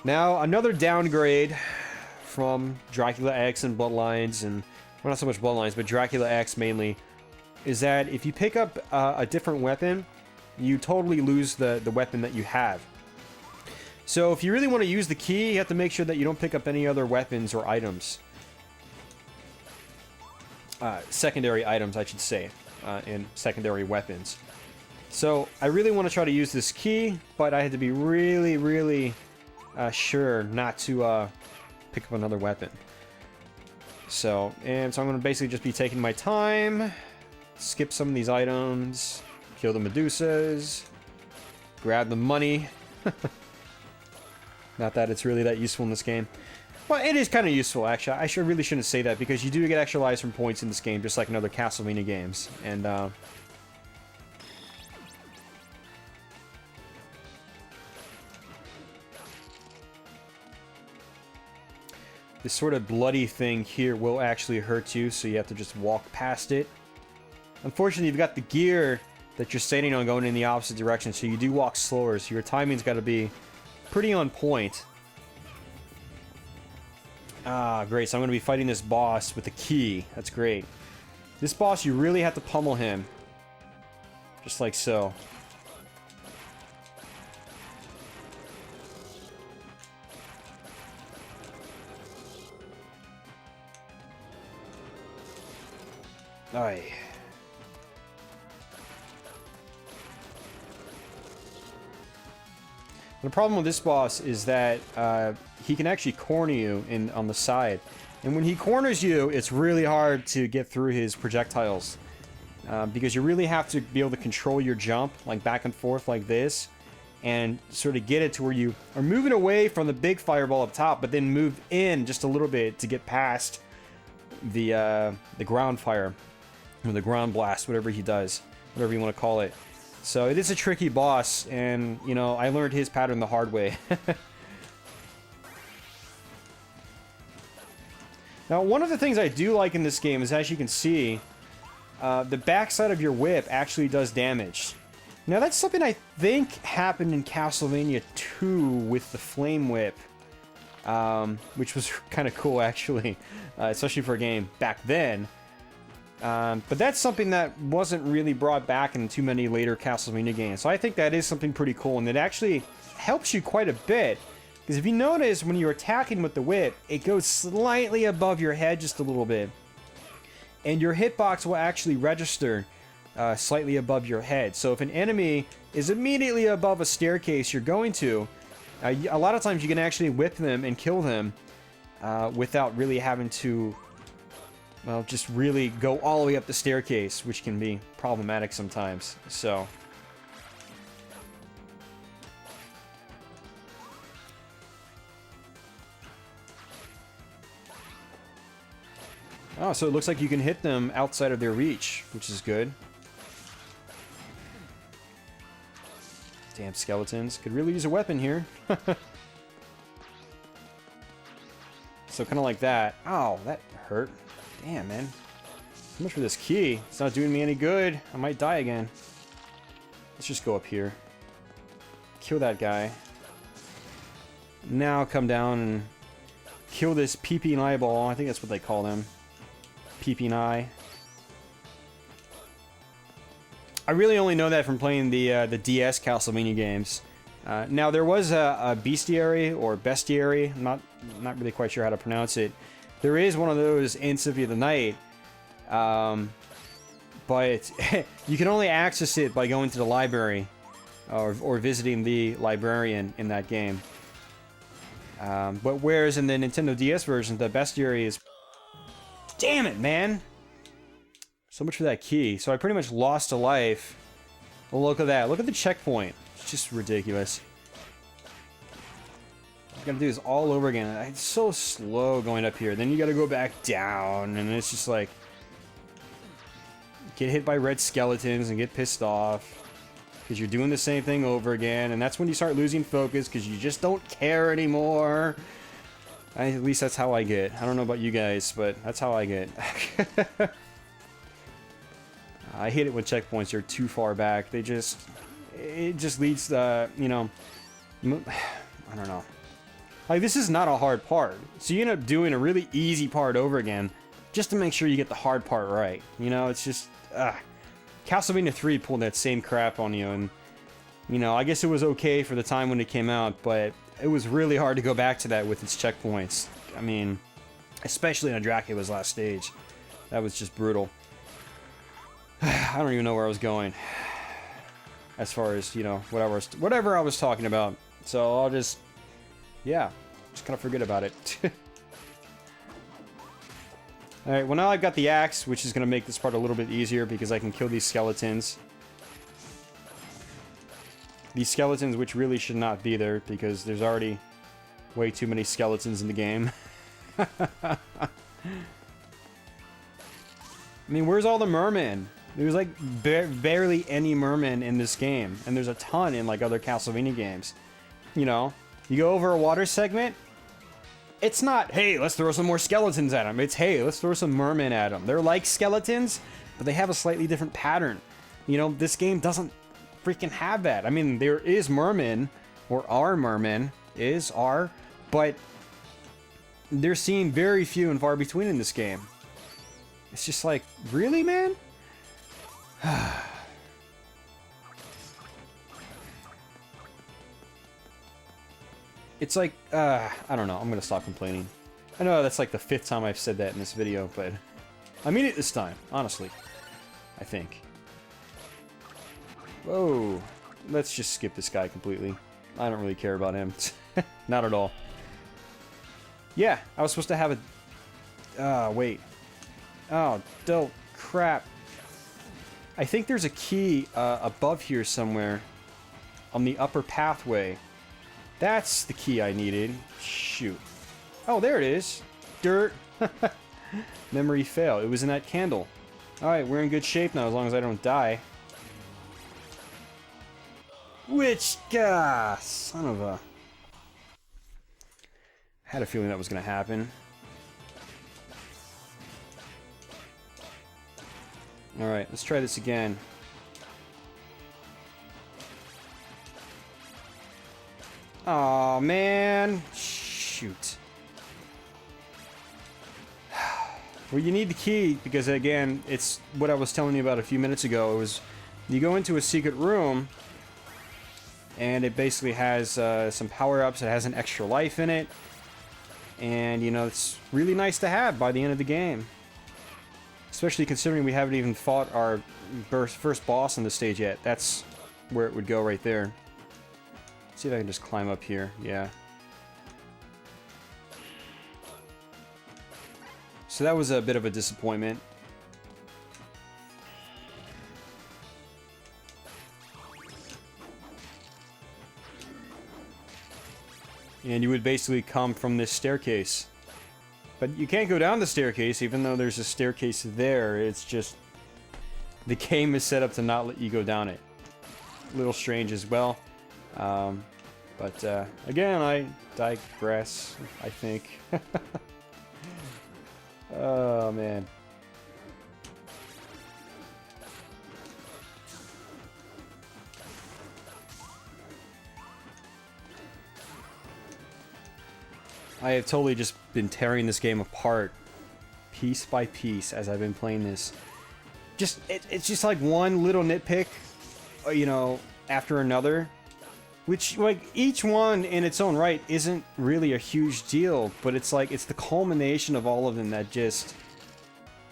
Now, another downgrade from Dracula X and Bloodlines, and, well, not so much Bloodlines, but Dracula X mainly, is that if you pick up a different weapon, you totally lose the weapon that you have. So if you really want to use the key, you have to make sure that you don't pick up any other weapons or items. Secondary items, I should say, and secondary weapons. So I really want to try to use this key, but I had to be really, really sure not to pick up another weapon. So I'm going to basically just be taking my time, skip some of these items, kill the Medusas, grab the money. Not that it's really that useful in this game. Well, it is kind of useful, actually. I really shouldn't say that, because you do get extra lives from points in this game, just like in other Castlevania games. And, this sort of bloody thing here will actually hurt you, so you have to just walk past it. Unfortunately, you've got the gear that you're standing on going in the opposite direction, so you do walk slower, so your timing's got to be pretty on point. Ah, great. So I'm going to be fighting this boss with the key. That's great. This boss, you really have to pummel him. Just like so. Aye. The problem with this boss is that he can actually corner you on the side. And when he corners you, it's really hard to get through his projectiles. Because you really have to be able to control your jump, like back and forth like this, and sort of get it to where you are moving away from the big fireball up top, but then move in just a little bit to get past the ground fire, or the ground blast, whatever he does, whatever you want to call it. So it is a tricky boss, and, you know, I learned his pattern the hard way. Now, one of the things I do like in this game is, as you can see, the backside of your whip actually does damage. Now, that's something I think happened in Castlevania 2 with the Flame Whip, which was kind of cool, actually, especially for a game back then. But that's something that wasn't really brought back in too many later Castlevania games. So I think that is something pretty cool, and it actually helps you quite a bit. Because if you notice, when you're attacking with the whip, it goes slightly above your head just a little bit. And your hitbox will actually register slightly above your head. So if an enemy is immediately above a staircase you're going to, a lot of times you can actually whip them and kill them without really having to, well, just really go all the way up the staircase, which can be problematic sometimes. So oh, so it looks like you can hit them outside of their reach, which is good. Damn skeletons. Could really use a weapon here. So kind of like that. Oh, that hurt. Damn, man. So much for this key. It's not doing me any good. I might die again. Let's just go up here. Kill that guy. Now come down and kill this peeping eyeball. I think that's what they call them. Peeping eye. I really only know that from playing the DS Castlevania games. Now there was a bestiary or bestiary. I'm not really quite sure how to pronounce it. There is one of those in Symphony of the Night, but you can only access it by going to the library or visiting the librarian in that game. But whereas in the Nintendo DS version, the bestiary is... Damn it, man! So much for that key. So I pretty much lost a life. Well, look at that. Look at the checkpoint. It's just ridiculous. You gotta do this all over again. It's so slow going up here. Then you gotta go back down, and it's just like... Get hit by red skeletons and get pissed off. Because you're doing the same thing over again, and that's when you start losing focus, because you just don't care anymore. At least that's how I get. I don't know about you guys, but that's how I get. I hate it when checkpoints are too far back. It just leads to, you know, I don't know. Like, this is not a hard part. So you end up doing a really easy part over again, just to make sure you get the hard part right. You know, it's just, Castlevania 3 pulled that same crap on you, and, you know, I guess it was okay for the time when it came out, but it was really hard to go back to that with its checkpoints. I mean, especially on Dracula's last stage. That was just brutal. I don't even know where I was going. As far as, you know, whatever I was talking about. So I'll just, yeah, just kind of forget about it. Alright, well now I've got the axe, which is going to make this part a little bit easier because I can kill these skeletons. These skeletons, which really should not be there because there's already way too many skeletons in the game. I mean, where's all the mermen? There's like barely any mermen in this game, and there's a ton in like other Castlevania games. You know, you go over a water segment, it's not, hey, let's throw some more skeletons at them. It's, hey, let's throw some mermen at them. They're like skeletons, but they have a slightly different pattern. You know, this game doesn't freaking have that. I mean, there is mermen, or are mermen, but they're seen very few and far between in this game. It's just like, really, man? It's like, I don't know, I'm gonna stop complaining. I know that's like the 5th time I've said that in this video, but I mean it this time, honestly. I think. Whoa. Let's just skip this guy completely. I don't really care about him. Not at all. Yeah, I was supposed to have a... wait. Oh, dope. Crap. I think there's a key above here somewhere. On the upper pathway. That's the key I needed. Shoot. Oh, there it is. Dirt. Memory fail. It was in that candle. Alright, we're in good shape now as long as I don't die. Which, son of a... Had a feeling that was going to happen. Alright, let's try this again. Aw, man. Shoot. Well, you need the key, because again, it's what I was telling you about a few minutes ago. It was, you go into a secret room, And it basically has some power-ups. It has an extra life in it. And, you know, it's really nice to have by the end of the game. Especially considering we haven't even fought our first boss on the stage yet. That's where it would go right there. Let's see if I can just climb up here. Yeah. So that was a bit of a disappointment. And you would basically come from this staircase. But you can't go down the staircase, even though there's a staircase there. It's just... the game is set up to not let you go down it. A little strange as well. But again, I digress, I think. Oh, man. I have totally just been tearing this game apart, piece by piece, as I've been playing this. It's just like one little nitpick, you know, after another. Which, like, each one in its own right isn't really a huge deal, but it's like, it's the culmination of all of them that just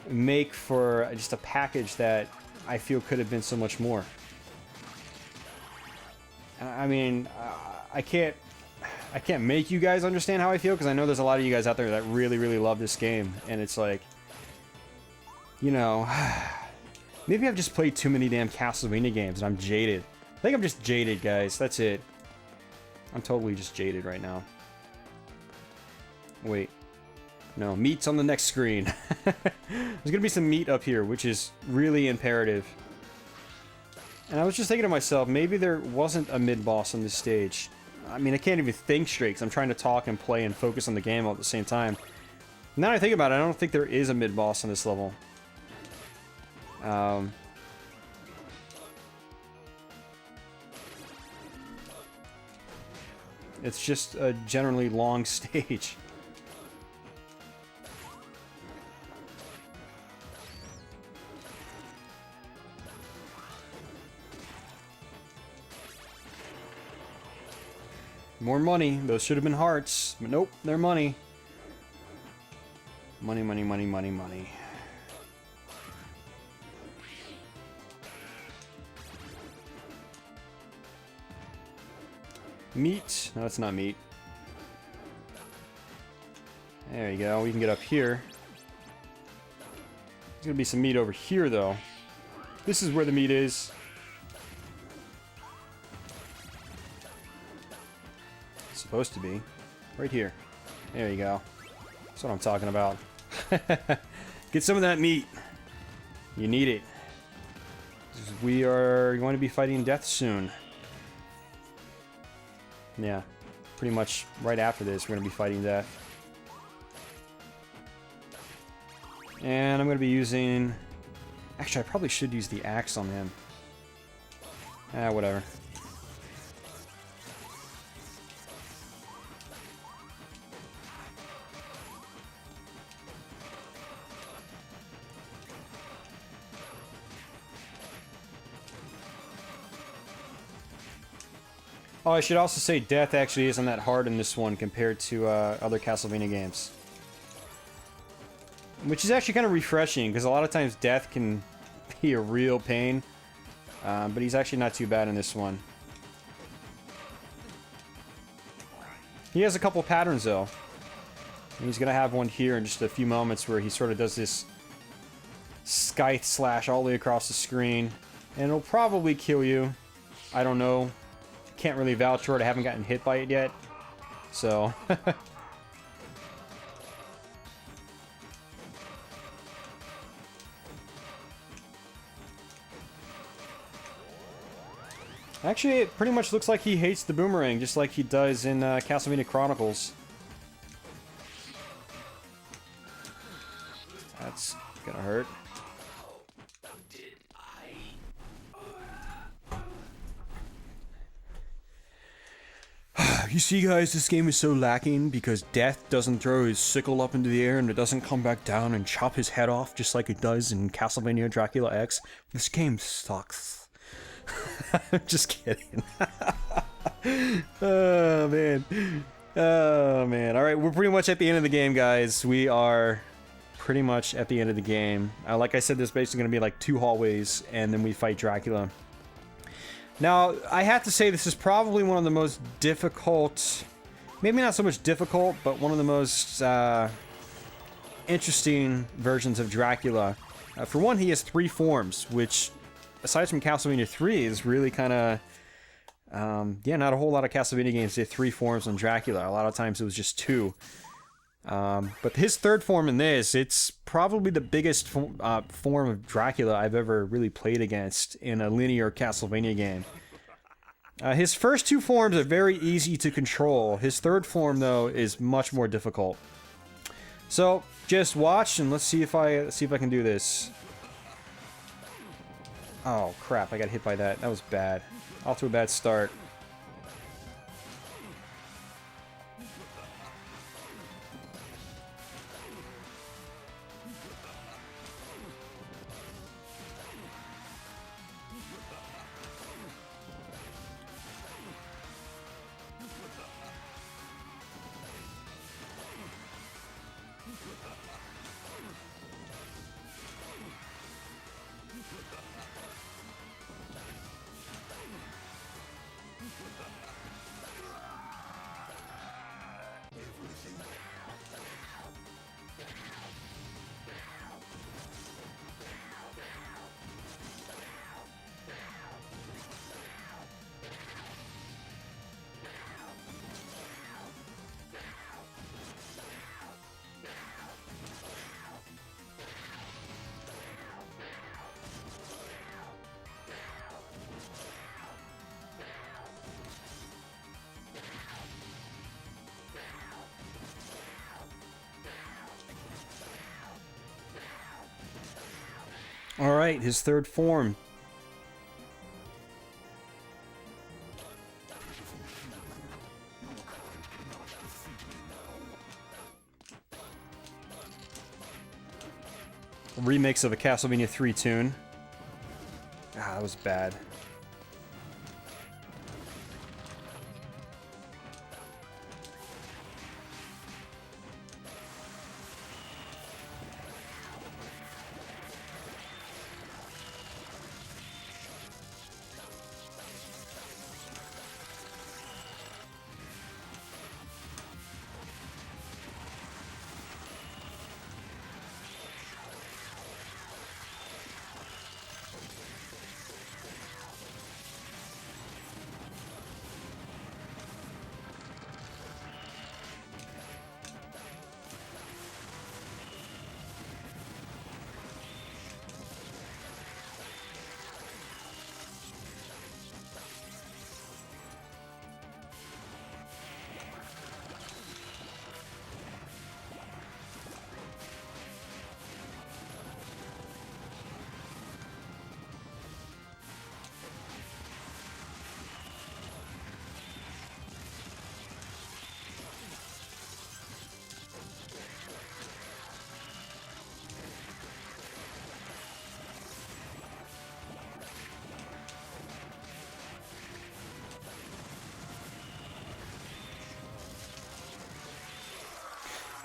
make for just a package that I feel could have been so much more. I mean, I can't make you guys understand how I feel, because I know there's a lot of you guys out there that really, really love this game, and it's like, you know, maybe I've just played too many damn Castlevania games and I'm jaded. I think I'm just jaded, guys. That's it. I'm totally just jaded right now. Wait. No, meat's on the next screen. There's gonna be some meat up here, which is really imperative. And I was just thinking to myself, maybe there wasn't a mid-boss on this stage. I mean, I can't even think straight, because I'm trying to talk and play and focus on the game all at the same time. Now that I think about it, I don't think there is a mid-boss on this level. It's just a generally long stage. More money. Those should have been hearts. But nope, they're money. Money, money, money, money, money. Meat. No, that's not meat. There you go. We can get up here. There's gonna be some meat over here, though. This is where the meat is. It's supposed to be. Right here. There you go. That's what I'm talking about. Get some of that meat. You need it. We are going to be fighting death soon. Yeah, pretty much right after this, we're going to be fighting death. And I'm going to be using... Actually, I probably should use the axe on him. Whatever. Oh, I should also say death actually isn't that hard in this one compared to other Castlevania games. Which is actually kind of refreshing, because a lot of times death can be a real pain. But he's actually not too bad in this one. He has a couple patterns, though. And he's going to have one here in just a few moments where he sort of does this scythe slash all the way across the screen. And it'll probably kill you. I don't know. Can't really vouch for it. I haven't gotten hit by it yet. So... Actually, it pretty much looks like he hates the boomerang, just like he does in Castlevania Chronicles. That's gonna hurt. You see, guys, this game is so lacking because Death doesn't throw his sickle up into the air and it doesn't come back down and chop his head off just like it does in Castlevania Dracula X. This game sucks. I'm just kidding. Oh, man. Oh, man. All right, we're pretty much at the end of the game, guys. We are pretty much at the end of the game. Like I said, there's basically going to be like 2 hallways, and then we fight Dracula. Now, I have to say this is probably one of the most difficult... Maybe not so much difficult, but one of the most interesting versions of Dracula. For one, he has 3 forms, which, aside from Castlevania 3, is really kind of... yeah, not a whole lot of Castlevania games did 3 forms on Dracula. A lot of times it was just 2. But his 3rd form in this, it's probably the biggest form of Dracula I've ever really played against in a linear Castlevania game. His first 2 forms are very easy to control. His 3rd form, though, is much more difficult. So, just watch and let's see if I can do this. Oh, crap, I got hit by that. That was bad. Off to a bad start. Alright, his 3rd form. A remix of a Castlevania 3 tune. Ah, that was bad.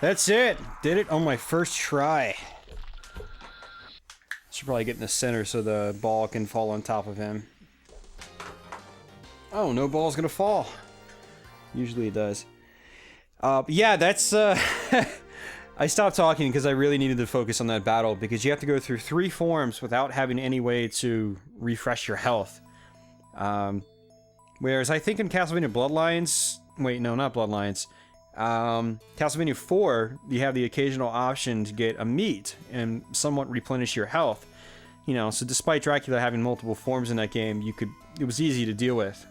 That's it! Did it on my first try. Should probably get in the center so the ball can fall on top of him. Oh, no ball's gonna fall. Usually it does. Yeah, that's... I stopped talking because I really needed to focus on that battle, because you have to go through 3 forms without having any way to refresh your health. Whereas I think in Castlevania Bloodlines... Wait, no, not Bloodlines. Castlevania 4, you have the occasional option to get a meat and somewhat replenish your health. You know, so despite Dracula having multiple forms in that game, it was easy to deal with.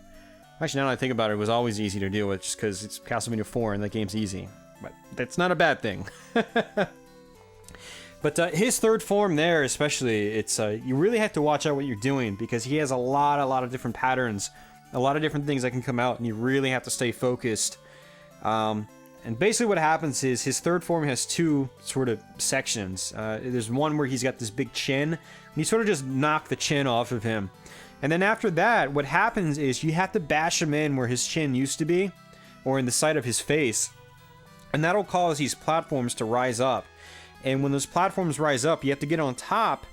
Actually, now that I think about it, it was always easy to deal with just because it's Castlevania 4 and that game's easy. But that's not a bad thing. But his 3rd form there, especially, it's you really have to watch out what you're doing, because he has a lot of different patterns, a lot of different things that can come out, and you really have to stay focused. And basically what happens is his 3rd form has 2 sort of sections. There's one where he's got this big chin, and you sort of just knock the chin off of him. And then after that, what happens is you have to bash him in where his chin used to be, or in the side of his face. And that'll cause these platforms to rise up. And when those platforms rise up, you have to get on top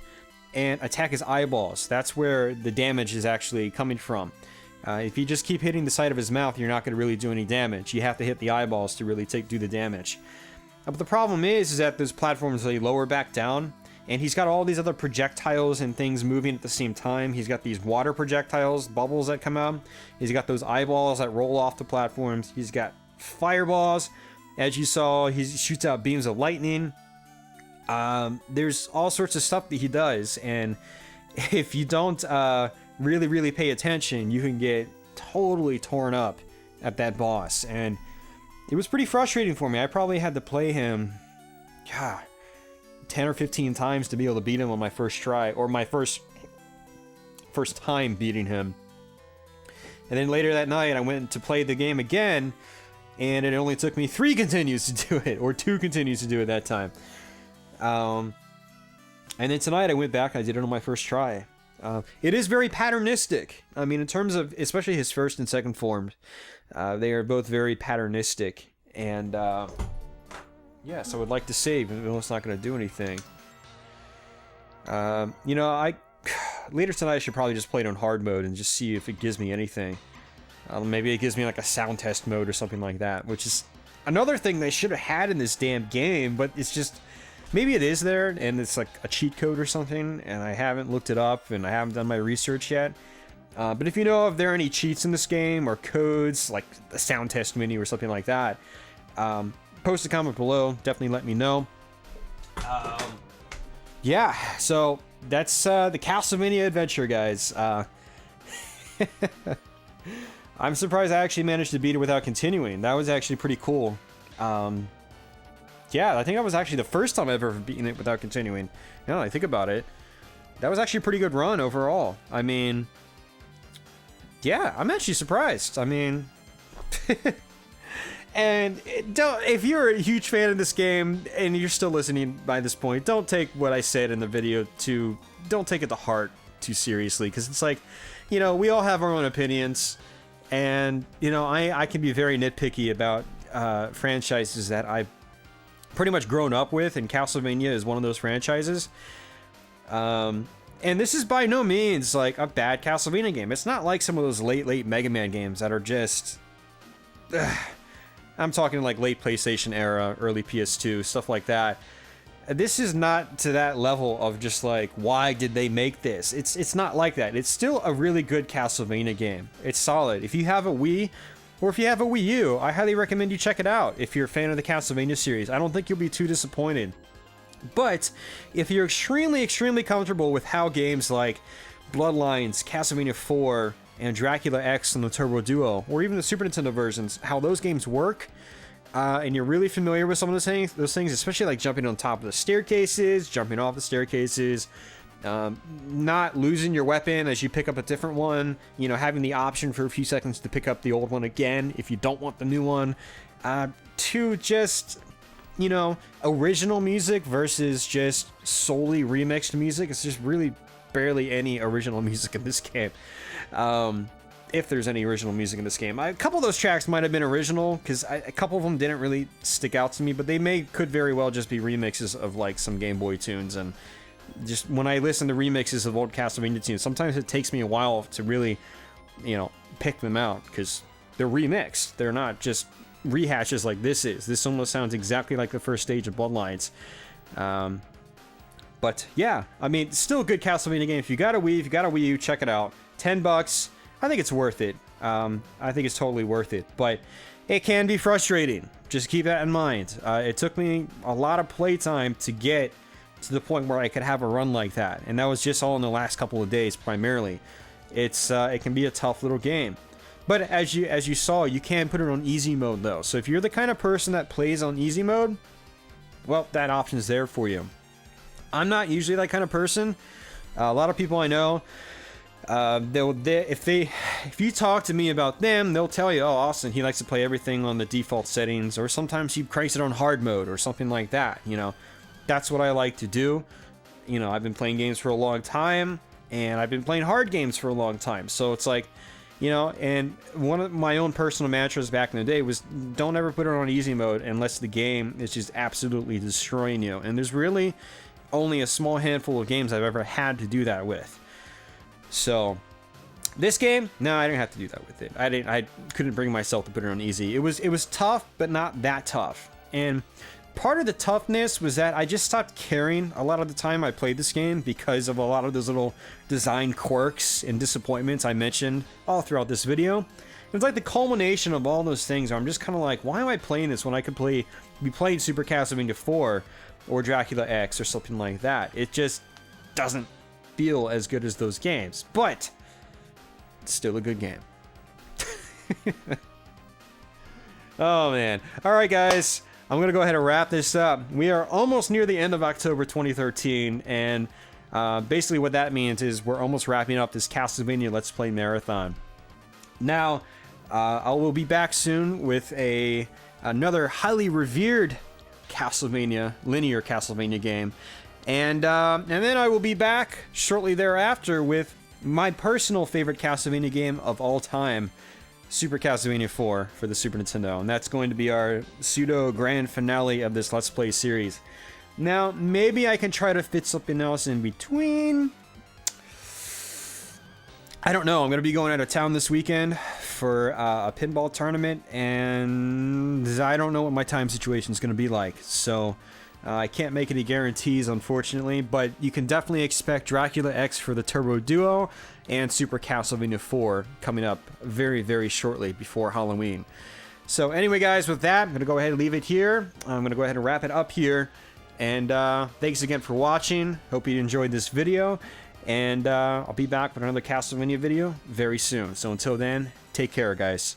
and attack his eyeballs. That's where the damage is actually coming from. If you just keep hitting the side of his mouth, you're not going to really do any damage. You have to hit the eyeballs to really do the damage. But the problem is that those platforms, they lower back down. And he's got all these other projectiles and things moving at the same time. He's got these water projectiles, bubbles that come out. He's got those eyeballs that roll off the platforms. He's got fireballs. As you saw, he shoots out beams of lightning. There's all sorts of stuff that he does. And if you don't really pay attention, you can get totally torn up at that boss. And it was pretty frustrating for me. I probably had to play him, 10 or 15 times to be able to beat him on my first try, or my first time beating him. And then later that night, I went to play the game again, and it only took me 3 continues to do it, or 2 continues to do it that time. And then tonight I went back, I did it on my first try. It is very patternistic. I mean, in terms of, especially his first and second forms, they are both very patternistic, and yeah, so I would like to save, even though it's not going to do anything. You know, later tonight I should probably just play it on hard mode and just see if it gives me anything. Maybe it gives me like a sound test mode or something like that, which is another thing they should have had in this damn game, but it's just, maybe it is there and it's like a cheat code or something, and I haven't looked it up and I haven't done my research yet. But if you know if there are any cheats in this game or codes, like the sound test menu or something like that, post a comment below, definitely let me know. Yeah, so that's the Castlevania adventure, guys. I'm surprised I actually managed to beat it without continuing. That was actually pretty cool. Yeah, I think that was actually the first time I've ever beaten it without continuing. Now that I think about it, that was actually a pretty good run overall. I mean, yeah, I'm actually surprised. I mean... And if you're a huge fan of this game and you're still listening by this point, don't take what I said in the video don't take it to heart too seriously, because it's like, you know, we all have our own opinions, and, you know, I can be very nitpicky about franchises that I've pretty much grown up with, and Castlevania is one of those franchises. And this is by no means like a bad Castlevania game. It's not like some of those late Mega Man games that are just... I'm talking like late PlayStation era, early PS2, stuff like that. This is not to that level of just like, why did they make this? It's not like that. It's still a really good Castlevania game. It's solid. If you have a Wii, or if you have a Wii U, I highly recommend you check it out if you're a fan of the Castlevania series. I don't think you'll be too disappointed. But if you're extremely comfortable with how games like Bloodlines, Castlevania 4, and Dracula X and the Turbo Duo, or even the Super Nintendo versions, how those games work, and you're really familiar with some of those things, especially like jumping on top of the staircases, jumping off the staircases, not losing your weapon as you pick up a different one, you know, having the option for a few seconds to pick up the old one again if you don't want the new one, to just, you know, original music versus just solely remixed music. It's just really barely any original music in this game. If there's any original music in this game. A couple of those tracks might have been original, because a couple of them didn't really stick out to me, but they could very well just be remixes of like some Game Boy tunes. And just when I listen to remixes of old Castlevania tunes, sometimes it takes me a while to really, you know, pick them out, because they're remixed. They're not just rehashes like this is. This almost sounds exactly like the first stage of Bloodlines. But yeah, I mean, still a good Castlevania game. If you got a Wii, if you got a Wii U, check it out. $10, I think it's worth it. I think it's totally worth it, but it can be frustrating. Just keep that in mind. It took me a lot of playtime to get to the point where I could have a run like that, and that was just all in the last couple of days primarily. It can be a tough little game, but as you saw, you can put it on easy mode though. So if you're the kind of person that plays on easy mode, well, that option's there for you. I'm not usually that kind of person. A lot of people I know, if you talk to me about them, they'll tell you, oh, Austin, he likes to play everything on the default settings, or sometimes he cranks it on hard mode or something like that. You know, that's what I like to do. You know, I've been playing games for a long time. and I've been playing hard games for a long time. So it's like, you know, and one of my own personal mantras back in the day was don't ever put it on easy mode unless the game is just absolutely destroying you. And there's really only a small handful of games I've ever had to do that with. So this game, no, I didn't have to do that with it. I couldn't bring myself to put it on easy. It was tough, but not that tough. And part of the toughness was that I just stopped caring a lot of the time I played this game because of a lot of those little design quirks and disappointments I mentioned all throughout this video. It's like the culmination of all those things where I'm just kind of like, why am I playing this when I could be playing Super Castlevania 4 or Dracula X or something like that? It just doesn't feel as good as those games, but it's still a good game. Oh man. All right, guys. I'm going to go ahead and wrap this up. We are almost near the end of October 2013, and basically what that means is we're almost wrapping up this Castlevania Let's Play Marathon. Now, I will be back soon with another highly revered Castlevania, linear Castlevania game, and then I will be back shortly thereafter with my personal favorite Castlevania game of all time, Super Castlevania 4 for the Super Nintendo, and that's going to be our pseudo grand finale of this Let's Play series. Now, maybe I can try to fit something else in between. I don't know. I'm going to be going out of town this weekend for a pinball tournament, and I don't know what my time situation is going to be like, so I can't make any guarantees, unfortunately, but you can definitely expect Dracula X for the Turbo Duo and Super Castlevania 4 coming up very, very shortly before Halloween. So anyway, guys, with that, I'm going to go ahead and leave it here. I'm going to go ahead and wrap it up here. And thanks again for watching. Hope you enjoyed this video. And I'll be back with another Castlevania video very soon. So until then, take care, guys.